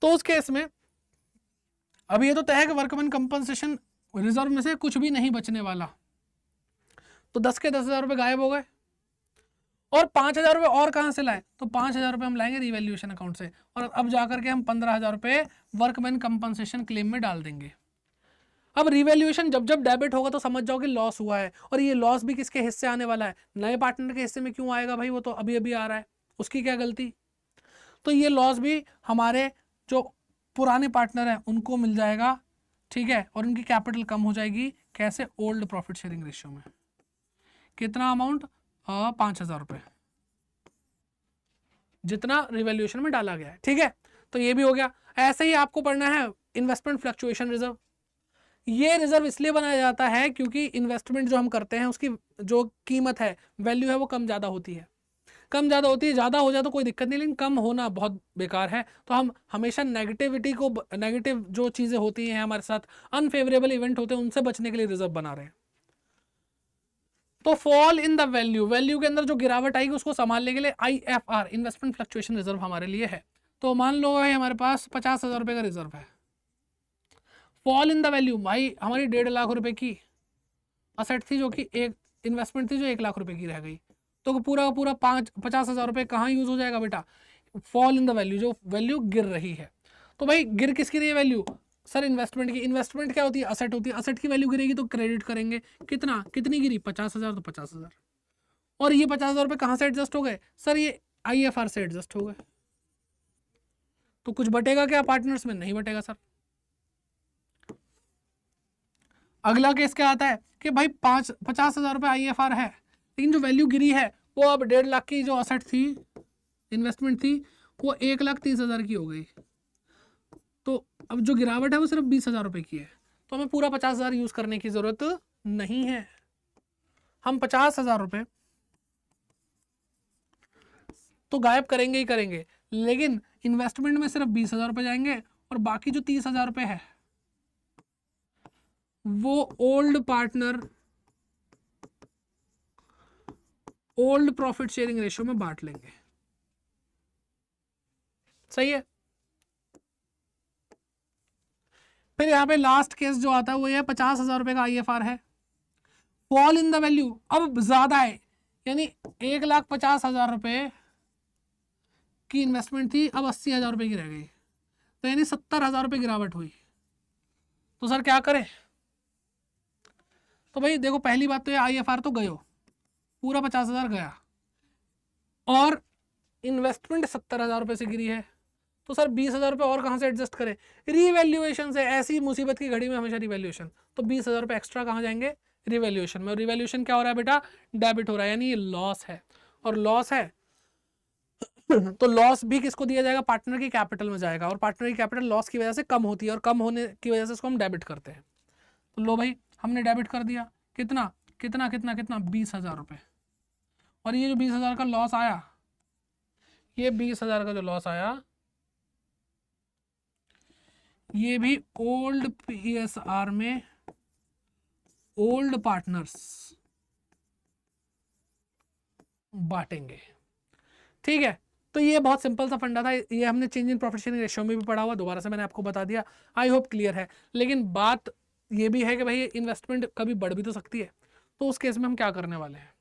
तो उस केस में अब ये तो तय है कि वर्कमैन कंपनसेशन रिजर्व में से कुछ भी नहीं बचने वाला, तो 10 के 10,000 रुपये गायब हो गए। और 5,000 रुपये और कहाँ से लाए? तो 5,000 रुपये हम लाएंगे रिवैल्यूएशन अकाउंट से, और अब जाकर के हम 15,000 रुपये वर्कमैन कंपनसेशन क्लेम में डाल देंगे। अब रिवैल्यूएशन जब जब डेबिट होगा तो समझ जाओ कि लॉस हुआ है, और ये लॉस भी किसके हिस्से आने वाला है? नए पार्टनर के हिस्से में क्यों आएगा भाई? वो तो अभी अभी आ रहा है, उसकी क्या गलती? तो ये लॉस भी हमारे जो पुराने पार्टनर हैं उनको मिल जाएगा, ठीक है, और उनकी कैपिटल कम हो जाएगी। कैसे? ओल्ड प्रॉफिट शेयरिंग रेशियो में। कितना अमाउंट? 5,000 रुपये, जितना रिवैल्यूएशन में डाला गया है, ठीक है। तो ये भी हो गया। ऐसे ही आपको पढ़ना है इन्वेस्टमेंट फ्लक्चुएशन रिजर्व। ये रिजर्व इसलिए बनाया जाता है क्योंकि इन्वेस्टमेंट जो हम करते हैं उसकी जो कीमत है, वैल्यू है, वो कम ज़्यादा होती है, कम ज़्यादा होती है। ज़्यादा हो जाए तो कोई दिक्कत नहीं, लेकिन कम होना बहुत बेकार है। तो हम हमेशा नेगेटिविटी को, नेगेटिव जो चीज़ें होती हैं हमारे साथ, अनफेवरेबल इवेंट होते हैं, उनसे बचने के लिए रिजर्व बना रहे हैं। तो fall in the value, value के अंदर जो गिरावट आएगी उसको संभालने के लिए IFR इन्वेस्टमेंट फ्लक्चुएशन रिजर्व हमारे लिए है। तो मान लो है हमारे पास 50,000 रुपये का रिजर्व है। फॉल इन द वैल्यू, भाई हमारी 1.5 लाख रुपए की असेट थी, जो कि एक इन्वेस्टमेंट थी जो 1 लाख रुपए की रह गई, तो पूरा का पूरा 50,000 रुपये कहाँ यूज हो जाएगा बेटा? फॉल इन द वैल्यू, जो वैल्यू गिर रही है। तो भाई गिर किसकी रही है वैल्यू? सर इन्वेस्टमेंट की। इन्वेस्टमेंट क्या होती है? असेट होती है। असेट की वैल्यू गिरेगी तो क्रेडिट करेंगे। कितना, कितनी गिरी? 50,000, तो 50,000। और ये 50,000 रुपये कहाँ से एडजस्ट हो गए? सर ये IFR से एडजस्ट हो गए। तो कुछ बटेगा क्या पार्टनर्स में? नहीं बटेगा सर। अगला केस क्या आता है कि भाई 50,000 रुपये IFR है, लेकिन जो वैल्यू गिरी है वो अब 1.5 लाख की जो असेट थी, इन्वेस्टमेंट थी, वो 1,30,000 की हो गई। तो अब जो गिरावट है वो सिर्फ 20,000 रुपये की है, तो हमें पूरा 50,000 यूज करने की जरूरत नहीं है। हम 50,000 रुपये तो गायब करेंगे ही करेंगे, लेकिन इन्वेस्टमेंट में सिर्फ 20,000 रुपये जाएंगे, और बाकी जो 30,000 रुपये है वो old partner, old profit sharing ratio में बांट लेंगे। सही है। फिर यहाँ पे लास्ट केस जो आता है वो ये 50,000 रुपये का IFR है। फॉल इन द वैल्यू अब ज्यादा है, यानी 1,50,000 रुपये की इन्वेस्टमेंट थी, अब 80,000 रुपये की रह गई, तो यानी 70,000 रुपये गिरावट हुई। तो सर क्या करें? तो भाई देखो, पहली बात तो ये IFR तो गयो, पूरा 50,000 गया, और इन्वेस्टमेंट 70,000 रुपये से गिरी है, तो सर 20,000 रुपये और कहाँ से एडजस्ट करें? रिवैल्यूएशन से। ऐसी मुसीबत की घड़ी में हमेशा रिवैल्यूएशन, तो 20,000 रुपये एक्स्ट्रा कहाँ जाएंगे? रिवैल्यूएशन में। और रिवैल्यूएशन क्या हो रहा है बेटा? डेबिट हो रहा है, यानी ये लॉस है, और लॉस है तो लॉस भी किसको दिया जाएगा? पार्टनर की कैपिटल में जाएगा, और पार्टनर की कैपिटल लॉस की वजह से कम होती है, और कम होने की वजह से उसको हम डेबिट करते हैं। तो लो भाई हमने डेबिट कर दिया। कितना कितना कितना कितना? 20,000 रुपये। और ये जो 20,000 का लॉस आया, ये 20,000 का जो लॉस आया ये भी ओल्ड पीएसआर में ओल्ड पार्टनर्स बांटेंगे। ठीक है, तो ये बहुत सिंपल सा फंडा था, ये हमने change in profit sharing ratio में भी पढ़ा हुआ, दोबारा से मैंने आपको बता दिया, आई होप क्लियर है। लेकिन बात ये भी है कि भाई इन्वेस्टमेंट कभी बढ़ भी तो सकती है, तो उस केस में हम क्या करने वाले हैं।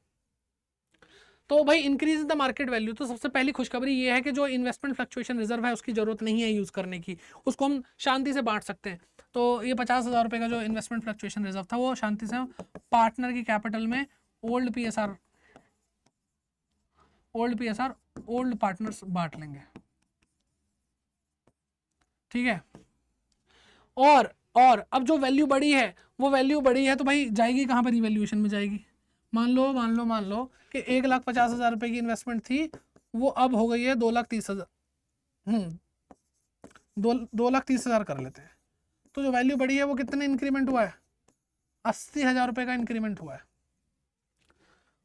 तो भाई increase in the market value, तो सबसे पहली खुशखबरी ये है कि जो इन्वेस्टमेंट फ्लक्चुएशन रिजर्व है उसकी जरूरत नहीं है यूज करने की, उसको हम शांति से बांट सकते हैं। तो ये 50,000 रुपये का जो इन्वेस्टमेंट फ्लक्चुएशन रिजर्व था वो शांति से पार्टनर की कैपिटल में ओल्ड पीएसआर ओल्ड पार्टनर्स बांट लेंगे। ठीक है, और अब जो वैल्यू बढ़ी है वो वैल्यू बढ़ी है तो भाई जाएगी कहाँ पर, रिवैल्यूएशन में जाएगी। मान लो कि 1,50,000 रुपए की इन्वेस्टमेंट थी, वो अब हो गई है 2,30,000। 2,30,000 कर लेते हैं, तो जो वैल्यू बढ़ी है वो कितने इंक्रीमेंट हुआ है, 80,000 रुपए का इंक्रीमेंट हुआ है।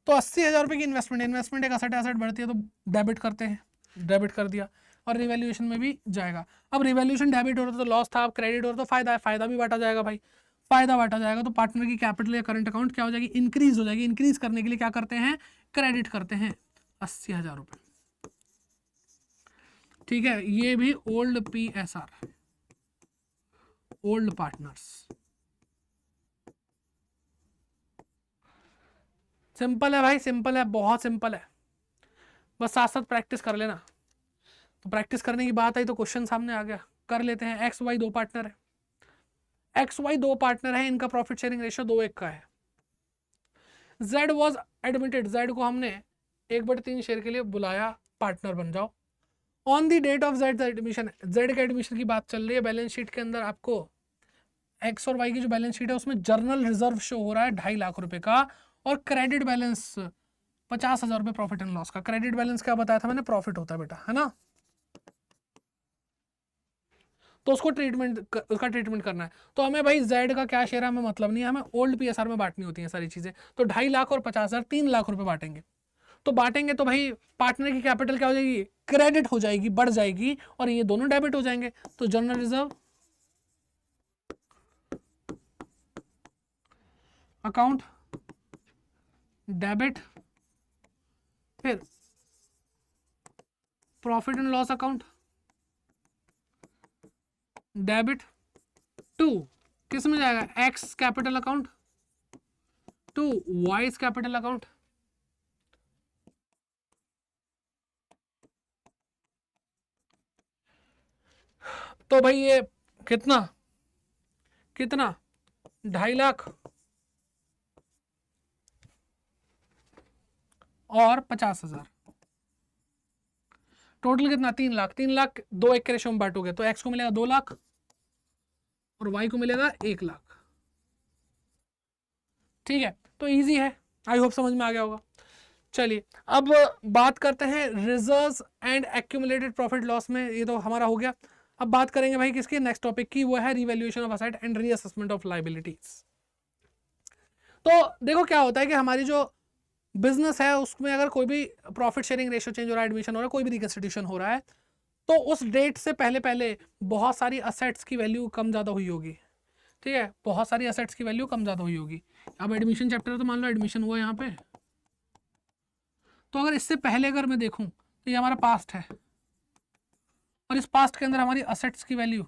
तो 80,000 रुपए की इन्वेस्टमेंट एक एसेट बढ़ती है तो डेबिट करते हैं, डेबिट कर दिया, और रिवैल्यूएशन में भी जाएगा। अब रिवैल्यूएशन डेबिट हो रहा तो लॉस था, अब क्रेडिट हो रहा तो फायदा है, फायदा भी बांटा जाएगा भाई, फायदा बांटा जाएगा। तो पार्टनर की कैपिटल या करंट अकाउंट क्या हो जाएगी, इंक्रीज हो जाएगी। इंक्रीज करने के लिए क्या करते हैं, क्रेडिट करते हैं 80,000 रुपए। ठीक है, ये भी old PSR, old partners. Simple है भाई, सिंपल है, बहुत सिंपल है, बस साथ साथ प्रैक्टिस कर लेना। तो प्रैक्टिस करने की बात आई तो क्वेश्चन सामने आ गया, कर लेते हैं। एक्स वाई दो पार्टनर है, इनका प्रॉफिट शेयरिंग रेशियो 2:1 का है। जेड वॉज एडमिटेड, जेड को हमने 1/3 शेयर के लिए बुलाया, पार्टनर बन जाओ। On the date of Z admission, Z के एडमिशन की बात चल रही है, बैलेंस शीट के अंदर आपको एक्स और वाई की जो बैलेंस शीट है उसमें जर्नल रिजर्व शो हो रहा है 2.5 लाख रुपए का, और क्रेडिट बैलेंस 50,000 रुपए प्रॉफिट एंड लॉस का। क्रेडिट बैलेंस क्या बताया था मैंने, प्रॉफिट होता है बेटा, है ना। तो उसका ट्रीटमेंट करना है। तो हमें भाई जेड का क्या शेयर है हमें मतलब नहीं है, हमें ओल्ड पीएसआर में बांटनी होती है सारी चीजें। तो 2.5 लाख और 50,000, 3 लाख रुपए बांटेंगे। तो बांटेंगे तो भाई पार्टनर की कैपिटल क्या हो जाएगी, क्रेडिट हो जाएगी, बढ़ जाएगी, और ये दोनों डेबिट हो जाएंगे। तो जनरल रिजर्व अकाउंट डेबिट, फिर profit and loss account debit to किस में जाएगा, X capital account to Y's capital account. तो भाई ये कितना 2.5 लाख और 50,000, टोटल कितना 3 लाख। 3 लाख 2:1 के रेशो में बांटोगे तो एक्स को मिलेगा 2 लाख और वाई को मिलेगा 1 लाख। ठीक है, तो इजी है, आई होप समझ में आ गया होगा। चलिए अब बात करते हैं reserves and accumulated profit loss में, ये तो हमारा हो गया। अब बात करेंगे भाई किसकी, नेक्स्ट टॉपिक की, वो है revaluation of asset and reassessment of liabilities. तो देखो क्या होता है कि हमारी जो बिजनेस है उसमें अगर कोई भी प्रॉफिट शेयरिंग रेशियो चेंज हो रहा है, एडमिशन हो रहा है, कोई भी रिकंस्टिट्यूशन हो रहा है, तो उस डेट से पहले पहले बहुत सारी असेट्स की वैल्यू कम ज़्यादा हुई होगी। ठीक है, बहुत सारी असेट्स की वैल्यू कम ज़्यादा हुई होगी। अब एडमिशन चैप्टर है तो मान लो एडमिशन हुआ यहाँ पे, तो अगर इससे पहले अगर मैं देखूँ तो ये हमारा पास्ट है, और इस पास्ट के अंदर हमारी असेट्स की वैल्यू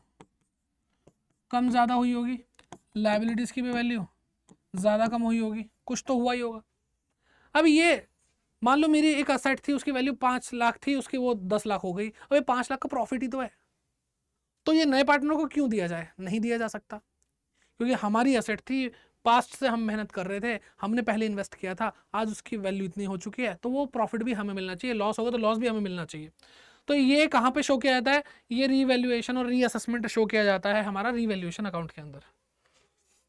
कम ज़्यादा हुई होगी, लाइबिलिटीज़ की भी वैल्यू ज़्यादा कम हुई होगी, कुछ तो हुआ ही होगा। अब ये मान लो मेरी एक असेट थी, उसकी वैल्यू 5 लाख थी, उसकी वो 10 लाख हो गई, अब ये 5 लाख का प्रॉफिट ही तो है। तो ये नए पार्टनर को क्यों दिया जाए, नहीं दिया जा सकता, क्योंकि हमारी असेट थी, पास्ट से हम मेहनत कर रहे थे, हमने पहले इन्वेस्ट किया था, आज उसकी वैल्यू इतनी हो चुकी है, तो वो प्रॉफिट भी हमें मिलना चाहिए, लॉस होगा तो लॉस भी हमें मिलना चाहिए। तो ये कहाँ पे शो किया जाता है, ये रीवैल्यूएशन और रीअसेसमेंट शो किया जाता है हमारा रीवैल्यूएशन अकाउंट के अंदर।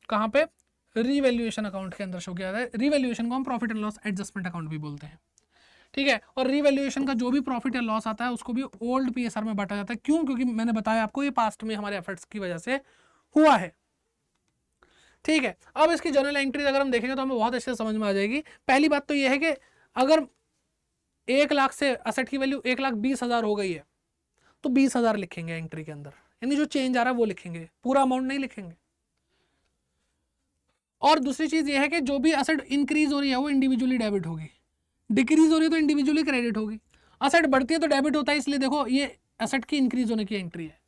कहाँ पे, रीवैल्यूएशन अकाउंट के अंदर शो किया जाता है। रीवैल्यूएशन को हम profit and loss adjustment account भी बोलते हैं। ठीक है, और रीवैल्यूएशन का जो भी प्रॉफिट या लॉस आता है उसको भी ओल्ड पीएसआर में बांटा जाता है। क्यों, क्योंकि मैंने बताया आपको ये पास्ट में हमारे एफर्ट्स की वजह से हुआ है। ठीक है, अब इसकी जर्नल एंट्रीज अगर हम देखेंगे तो हमें बहुत अच्छे से समझ में आ जाएगी। पहली बात तो ये है कि अगर 1 लाख से असेट की वैल्यू 1,20,000 हो गई है तो 20,000 लिखेंगे एंट्री के अंदर, यानी जो चेंज आ रहा है वो लिखेंगे, पूरा अमाउंट नहीं लिखेंगे। और दूसरी चीज ये है कि जो भी असेट इंक्रीज हो रही है वो इंडिविजुअली डेबिट होगी, डिक्रीज हो रही है तो इंडिविजुअली क्रेडिट होगी। असेट बढ़ती है तो डेबिट होता है, इसलिए देखो ये असेट की इंक्रीज होने की एंट्री है।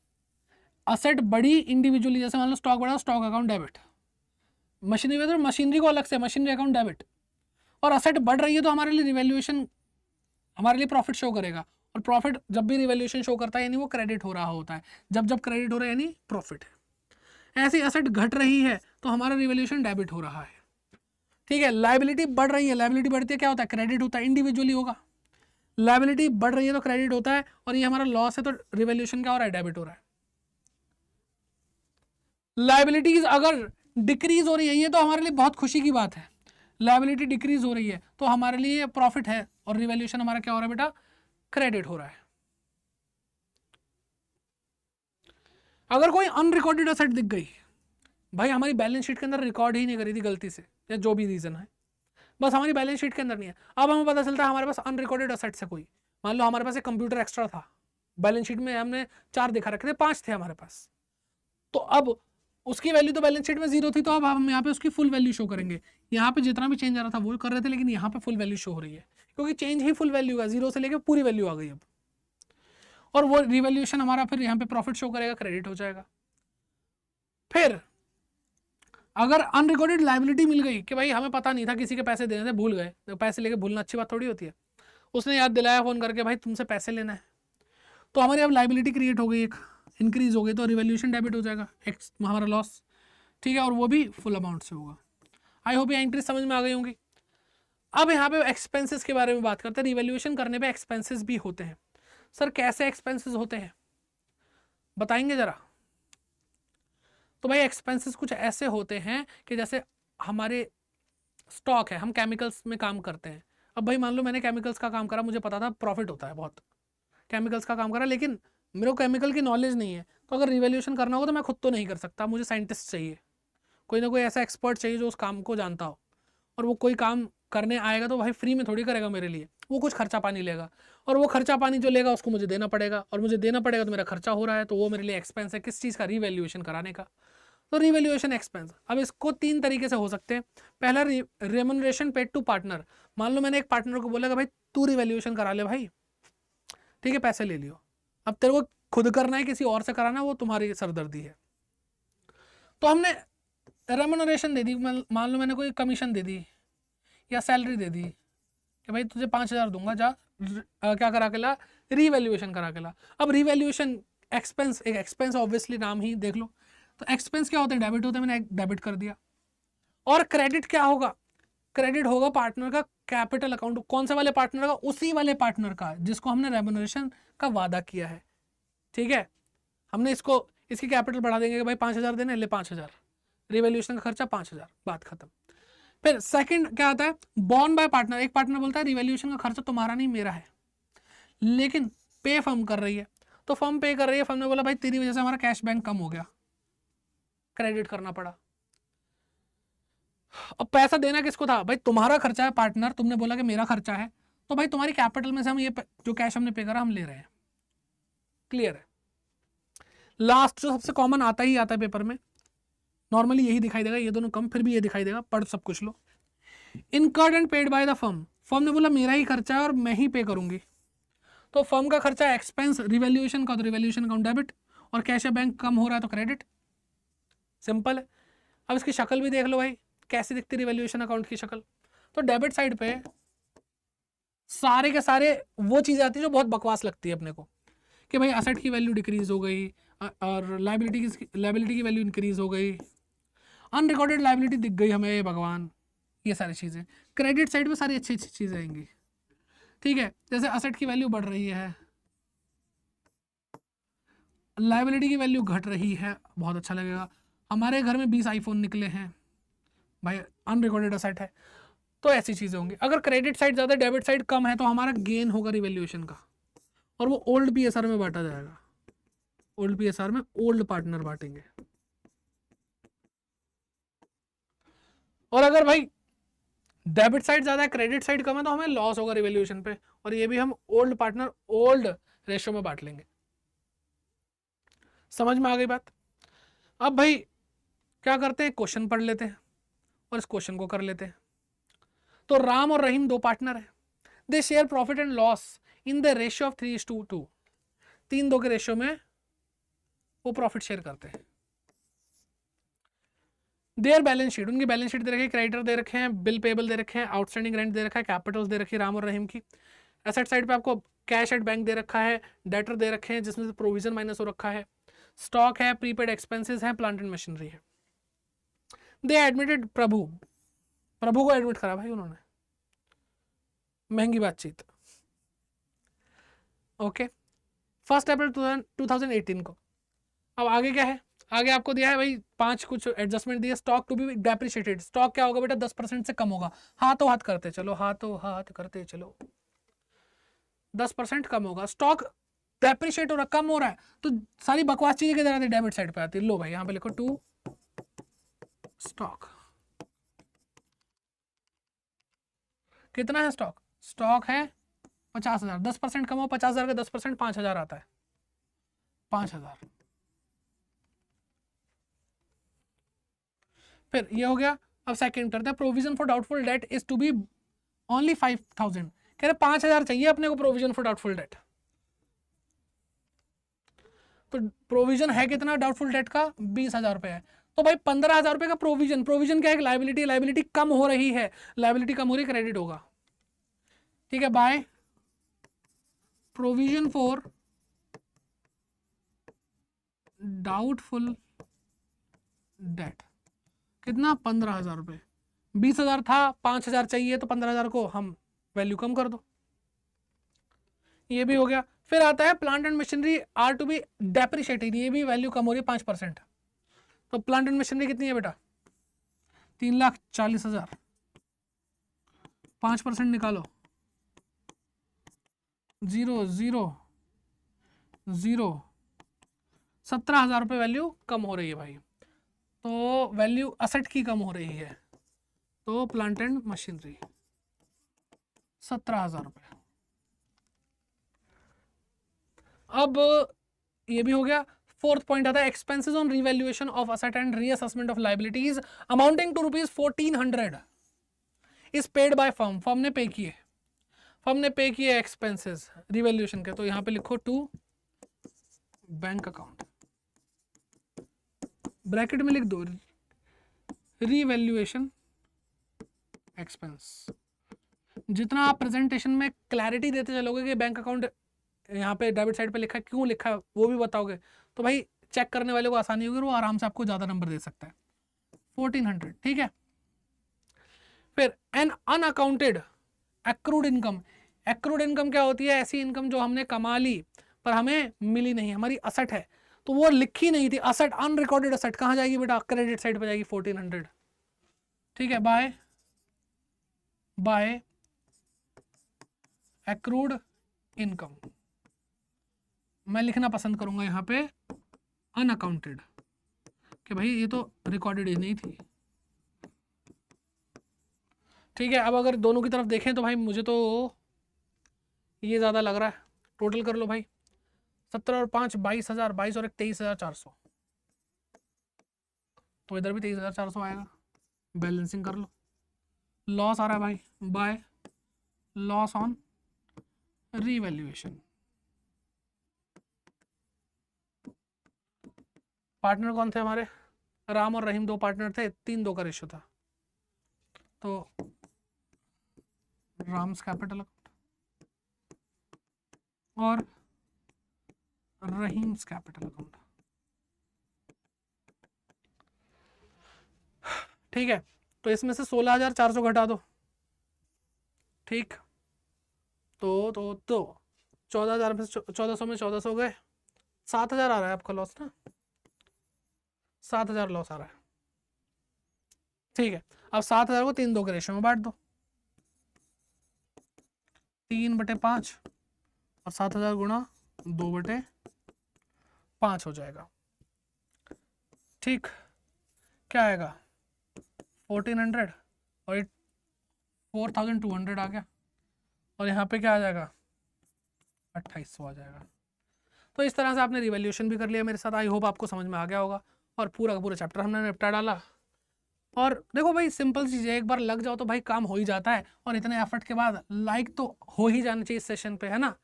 असेट बढ़ी इंडिविजुअली, जैसे मान लो स्टॉक बढ़ा, स्टॉक अकाउंट डेबिट, मशीनरी में तो मशीनरी को अलग से मशीनरी अकाउंट डेबिट। और असेट बढ़ रही है तो हमारे लिए रिवैल्यूएशन, हमारे लिए प्रॉफिट शो करेगा, और प्रॉफिट जब भी रिवैल्यूएशन शो करता है यानी वो क्रेडिट हो रहा होता है, जब जब क्रेडिट हो रहा है यानी प्रॉफिट है। ऐसी असेट घट रही है तो हमारा रिवैल्यूएशन डेबिट हो रहा है, ठीक है। लायबिलिटी बढ़ रही है, लायबिलिटी बढ़ती है क्या होता है, क्रेडिट होता है, इंडिविजुअली होगा। लायबिलिटी बढ़ रही है तो क्रेडिट होता है, और ये हमारा लॉस है तो रिवैल्यूएशन क्या हो रहा है, डेबिट हो रहा है। लायबिलिटीज अगर डिक्रीज हो रही है, ये तो हमारे लिए बहुत खुशी की बात है, लायबिलिटी डिक्रीज हो रही है तो हमारे लिए प्रॉफिट है, और रिवैल्यूएशन हमारा क्या हो रहा है बेटा, क्रेडिट हो रहा है। अगर कोई अनरिकॉर्डेड असेट दिख गई, भाई हमारी बैलेंस शीट के अंदर रिकॉर्ड ही नहीं करी थी गलती से, या जो भी रीजन है, बस हमारी बैलेंस शीट के अंदर नहीं है, अब हमें पता चलता है हमारे पास अनरिकॉर्डेड असेट्स है कोई, मान लो हमारे पास एक कंप्यूटर एक्स्ट्रा था, बैलेंस शीट में हमने 4 दिखा रखे थे, 5 थे हमारे पास, तो अब उसकी वैल्यू तो बैलेंस शीट में 0 थी, तो अब हम यहाँ पे उसकी फुल वैल्यू शो करेंगे। यहाँ पे जितना भी चेंज आ रहा था वो कर रहे थे, लेकिन यहाँ पे फुल वैल्यू शो हो रही है, क्योंकि चेंज ही फुल वैल्यू का, 0 से लेकर पूरी वैल्यू आ गई अब, और वो रिवैल्यूएशन हमारा फिर यहाँ पे प्रॉफिट शो करेगा, क्रेडिट हो जाएगा। फिर अगर अनरिकॉर्डेड लायबिलिटी मिल गई कि भाई हमें पता नहीं था, किसी के पैसे देने थे, भूल गए, तो पैसे लेके भूलना अच्छी बात थोड़ी होती है, उसने याद दिलाया फोन करके भाई तुमसे पैसे लेना है, तो हमारी अब लायबिलिटी क्रिएट हो गई, एक इंक्रीज हो गई, तो रिवैल्यूएशन डेबिट हो जाएगा, एक्स हमारा लॉस, ठीक है, और वो भी फुल अमाउंट से होगा। आई होप ये एंट्री समझ में आ गई होंगी। अब यहाँ पे एक्सपेंसेस के बारे में बात करते हैं। रिवैल्यूएशन करने पे एक्सपेंसेस भी होते हैं। सर कैसे एक्सपेंसेस होते हैं बताएंगे जरा। तो भाई एक्सपेंसेस कुछ ऐसे होते हैं कि जैसे हमारे स्टॉक है, हम केमिकल्स में काम करते हैं, अब भाई मान लो मैंने केमिकल्स का काम करा, मुझे पता था प्रॉफिट होता है बहुत, केमिकल्स का काम करा, लेकिन मेरे को केमिकल की नॉलेज नहीं है, तो अगर रिवैल्यूएशन करना होगा तो मैं खुद तो नहीं कर सकता, मुझे साइंटिस्ट चाहिए, कोई ना कोई ऐसा एक्सपर्ट चाहिए जो उस काम को जानता हो, और वो कोई काम करने आएगा तो भाई फ्री में थोड़ी करेगा मेरे लिए, वो कुछ खर्चा पानी लेगा, और वो खर्चा पानी जो लेगा उसको मुझे देना पड़ेगा, और मुझे देना पड़ेगा तो मेरा खर्चा हो रहा है, तो वो मेरे लिए एक्सपेंस है, किस चीज़ का, रिवैल्यूएशन कराने का। तो रिवैल्यूएशन एक्सपेंस, अब इसको 3 तरीके से हो सकते हैं। पहला रेम्युनरेशन पेड टू पार्टनर, मान लो मैंने एक पार्टनर को बोला कि भाई तू रिवैल्यूएशन करा ले भाई, ठीक है पैसे ले लियो, अब तेरे को खुद करना है किसी और से कराना, वो तुम्हारी सरदर्दी है, तो हमने रेम्युनरेशन दे दी, मान लो मैंने कोई कमीशन दे दी या सैलरी दे दी कि भाई तुझे 5,000 दूंगा, जा क्या करा के ला, रिवैल्यूएशन करा के ला। अब रिवैल्यूएशन एक्सपेंस, एक एक्सपेंस ऑब्वियसली नाम ही देख लो, तो एक्सपेंस क्या होते हैं, डेबिट होते हैं, मैंने डेबिट कर दिया। और क्रेडिट क्या होगा, क्रेडिट होगा पार्टनर का कैपिटल अकाउंट, कौन सा वाले पार्टनर का, उसी वाले पार्टनर का जिसको हमने रेम्युनरेशन का वादा किया है, ठीक है। हमने इसको, इसकी कैपिटल बढ़ा देंगे कि भाई 5,000 देने, ले 5,000, रिवैल्यूएशन का खर्चा 5,000, बात खत्म। फिर सेकंड क्या आता है, बॉन्ड बाय पार्टनर, एक पार्टनर बोलता है रिवैल्यूएशन का खर्चा तुम्हारा नहीं मेरा है, लेकिन पे फर्म कर रही है, तो फर्म पे कर रही है, फर्म ने बोला भाई तेरी वजह से हमारा कैश बैंक कम हो गया, क्रेडिट करना पड़ा। अब पैसा देना किसको था, भाई तुम्हारा खर्चा है पार्टनर, तुमने बोला कि मेरा खर्चा है, तो भाई तुम्हारी कैपिटल में से हम ये जो कैश हमने पे करा हम ले रहे हैं, क्लियर है। लास्ट जो सबसे कॉमन आता ही आता है पेपर में, नॉर्मली यही दिखाई देगा, ये दोनों कम, फिर भी ये दिखाई देगा, पढ़ सब कुछ लो। Incurred and paid by the firm, firm ने बोला मेरा ही खर्चा है और मैं ही पे करूंगी, तो फर्म का खर्चा एक्सपेंस, रिवैल्यूएशन का तो रिवैल्यूएशन अकाउंट डेबिट, और कैश बैंक कम हो रहा है तो क्रेडिट, सिंपल है। अब इसकी शक्ल भी देख लो भाई, कैसी दिखती रिवैल्यूएशन अकाउंट की शक्ल, तो डेबिट साइड पे सारे के सारे वो चीज़ें आती है जो बहुत बकवास लगती है अपने को, कि भाई असेट की वैल्यू डिक्रीज हो गई और लाइबिलिटी की वैल्यू इंक्रीज हो गई, अनरिकॉर्डेड लाइबिलिटी दिख गई हमें, भगवान, ये सारी चीज़ें। क्रेडिट साइड में सारी अच्छी अच्छी चीज़ें आएंगी, ठीक है, जैसे असेट की वैल्यू बढ़ रही है, लाइबिलिटी की वैल्यू घट रही है, बहुत अच्छा लगेगा। हमारे घर में 20 आईफोन निकले हैं, भाई अनरिकॉर्डेड असेट है, तो ऐसी चीज़ें होंगी। अगर क्रेडिट साइड ज़्यादा डेबिट साइड कम है तो हमारा गेन होगा रिवैल्यूएशन का, और वो ओल्ड पीएसआर में बांटा जाएगा, ओल्ड पीएसआर में ओल्ड पार्टनर बांटेंगे। और अगर भाई डेबिट साइड ज़्यादा है क्रेडिट साइड कम है तो हमें लॉस होगा रिवैल्यूएशन पे, और ये भी हम ओल्ड पार्टनर ओल्ड रेशियो में बांट लेंगे। समझ में आ गई बात? अब भाई क्या करते हैं, क्वेश्चन पढ़ लेते हैं और इस क्वेश्चन को कर लेते हैं। तो राम और रहीम दो पार्टनर हैं, they share profit and loss in the ratio of 3:2, 3-2 के रेशियो में वो प्रॉफिट शेयर करते हैं। देयर बैलेंस शीट, उनकी बैलेंस शीट दे रखी है, क्रेडिटर दे रखे हैं, बिल पेबल दे रखे हैं, आउटस्टैंडिंग रेंट दे रखा है, कैपिटल्स दे रखी है राम और रहीम की। एसेट साइड पे आपको कैश एट बैंक दे रखा है, डेटर दे रखे हैं जिसमें से प्रोविजन माइनस हो रखा है, स्टॉक है, प्रीपेड एक्सपेंसेस है, प्लांट एंड मशीनरी है। दे एडमिटेड प्रभु, प्रभु को एडमिट करा भाई उन्होंने, महंगी बातचीत। ओके, 1 अप्रैल 2018 को। अब आगे क्या है, आगे आपको दिया है भाई 5 कुछ एडजस्टमेंट दिए। Stock to be depreciated, stock क्या होगा बेटा 10% से कम होगा, हाथों हाथ करते चलो, हाथों हाथ करते चलो, 10% कम होगा। स्टॉक डेप्रिशिएट हो रहा, कम हो रहा है, तो सारी बकवास चीजें किधर आती है, डेबिट साइड पे आती है। लो भाई यहाँ पे लिखो टू स्टॉक, कितना है स्टॉक, स्टॉक है 50,000, 10% कम हो 50,000 का 10% 5,000 आता है, 5,000। फिर ये हो गया। अब सेकंड करते हैं, provision for doubtful debt is to be only 5,000, कह रहे 5,000 चाहिए अपने को प्रोविजन फॉर डाउटफुल डेट। तो प्रोविजन है कितना डाउटफुल डेट का, 20,000 रुपए है। तो भाई 15,000 रुपए का प्रोविजन, प्रोविजन क्या है, लाइबिलिटी, लाइबिलिटी कम हो रही है, लाइबिलिटी कम हो रही, क्रेडिट होगा। ठीक है, by provision for doubtful date, कितना, 15,000 रुपए, 20,000 था, 5,000 चाहिए, तो 15,000 को हम वैल्यू कम कर दो, ये भी हो गया। फिर आता है plant and machinery are to be depreciated, ये भी वैल्यू कम हो रही है 5%। तो प्लांट एंड मशीनरी कितनी है बेटा, 3,40,000, 5% निकालो, 0 0 0, 17,000 रुपये वैल्यू कम हो रही है भाई। तो वैल्यू असेट की कम हो रही है, तो प्लांट एंड मशीनरी 17,000 रुपये। अब ये भी हो गया। फोर्थ पॉइंट आता है expenses on revaluation of asset and reassessment of liabilities amounting to ₹1,400 is paid by firm, firm ने पे किए, फर्म ने पे किए एक्सपेंसेस रिवैल्यूएशन के। तो यहां पे लिखो टू बैंक अकाउंट, ब्रैकेट में लिख दो रिवैल्यूएशन एक्सपेंस। जितना आप प्रेजेंटेशन में क्लैरिटी देते चलोगे कि बैंक अकाउंट यहाँ पे डेबिट साइड पे लिखा है, क्यों लिखा है वो भी बताओगे, तो भाई चेक करने वाले को आसानी होगी, वो आराम से आपको ज्यादा नंबर दे सकता है। 1,400, ठीक है। फिर an unaccounted accrued income, accrued income क्या होती है, ऐसी इनकम जो हमने कमा ली पर हमें मिली नहीं, हमारी असेट है तो वो लिखी नहीं थी, असेट, अनरिकॉर्डेड असेट कहाँ जाएगी बेटा, क्रेडिट साइड पे जाएगी 1,400, ठीक है। बाय बाय एक्रूड इनकम, मैं लिखना पसंद करूंगा यहाँ पे अनअकाउंटेड, कि भाई ये तो रिकॉर्डेड ही नहीं थी, ठीक है। अब अगर दोनों की तरफ देखें तो भाई मुझे तो ये ज़्यादा लग रहा है, टोटल कर लो भाई, 17 और 5 22,000, 22 और 1 23,400, तो इधर भी 23,400 आएगा, बैलेंसिंग कर लो। लॉस आ रहा है भाई, by loss on revaluation. Partner कौन थे हमारे, राम और रहीम दो पार्टनर थे, 3-2 का रेशियो था, तो राम्स कैपिटल अकाउंट और रहीम्स कैपिटल अकाउंट, ठीक है। तो इसमें से 16,400 घटा दो, ठीक, तो 14,000 में से 1,400 में 1,400 गए, 7,000 आ रहा है आपका लॉस ना, 7,000 लॉस आ रहा है, ठीक है। अब 7,000 को 3-2 के रेशियो में बांट दो, 3/5 और 7,000 गुणा 2/5 हो जाएगा, ठीक। क्या आएगा 1,400 और 4,200 आ गया, और यहाँ पे क्या आ जाएगा 2,800 आ जाएगा। तो इस तरह से आपने रिवैल्यूएशन भी कर लिया मेरे साथ। आई होप आपको समझ में आ गया होगा और पूरा का पूरा चैप्टर हमने निपटा डाला। और देखो भाई सिंपल चीज़ है, एक बार लग जाओ तो भाई काम हो ही जाता है। और इतने एफर्ट के बाद लाइक तो हो ही जाना चाहिए इस सेशन पे, है ना।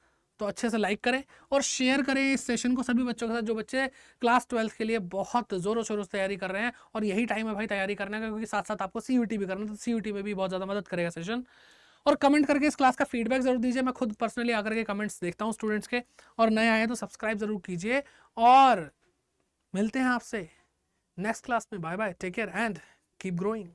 तो अच्छे से लाइक करें और शेयर करें इस सेशन को सभी बच्चों के साथ जो बच्चे क्लास 12 के लिए बहुत ज़ोरों शोरों से तैयारी कर रहे हैं। और यही टाइम है भाई तैयारी करने का, क्योंकि साथ साथ आपको CUT भी करना है, तो CUT में भी बहुत ज़्यादा मदद करेगा सेशन। और कमेंट करके इस क्लास का फीडबैक जरूर दीजिए, मैं खुद पर्सनली आकर के कमेंट्स देखता हूँ स्टूडेंट्स के। और नए आए तो सब्सक्राइब जरूर कीजिए। और मिलते हैं आपसे नेक्स्ट क्लास में। Bye bye, take care and keep growing.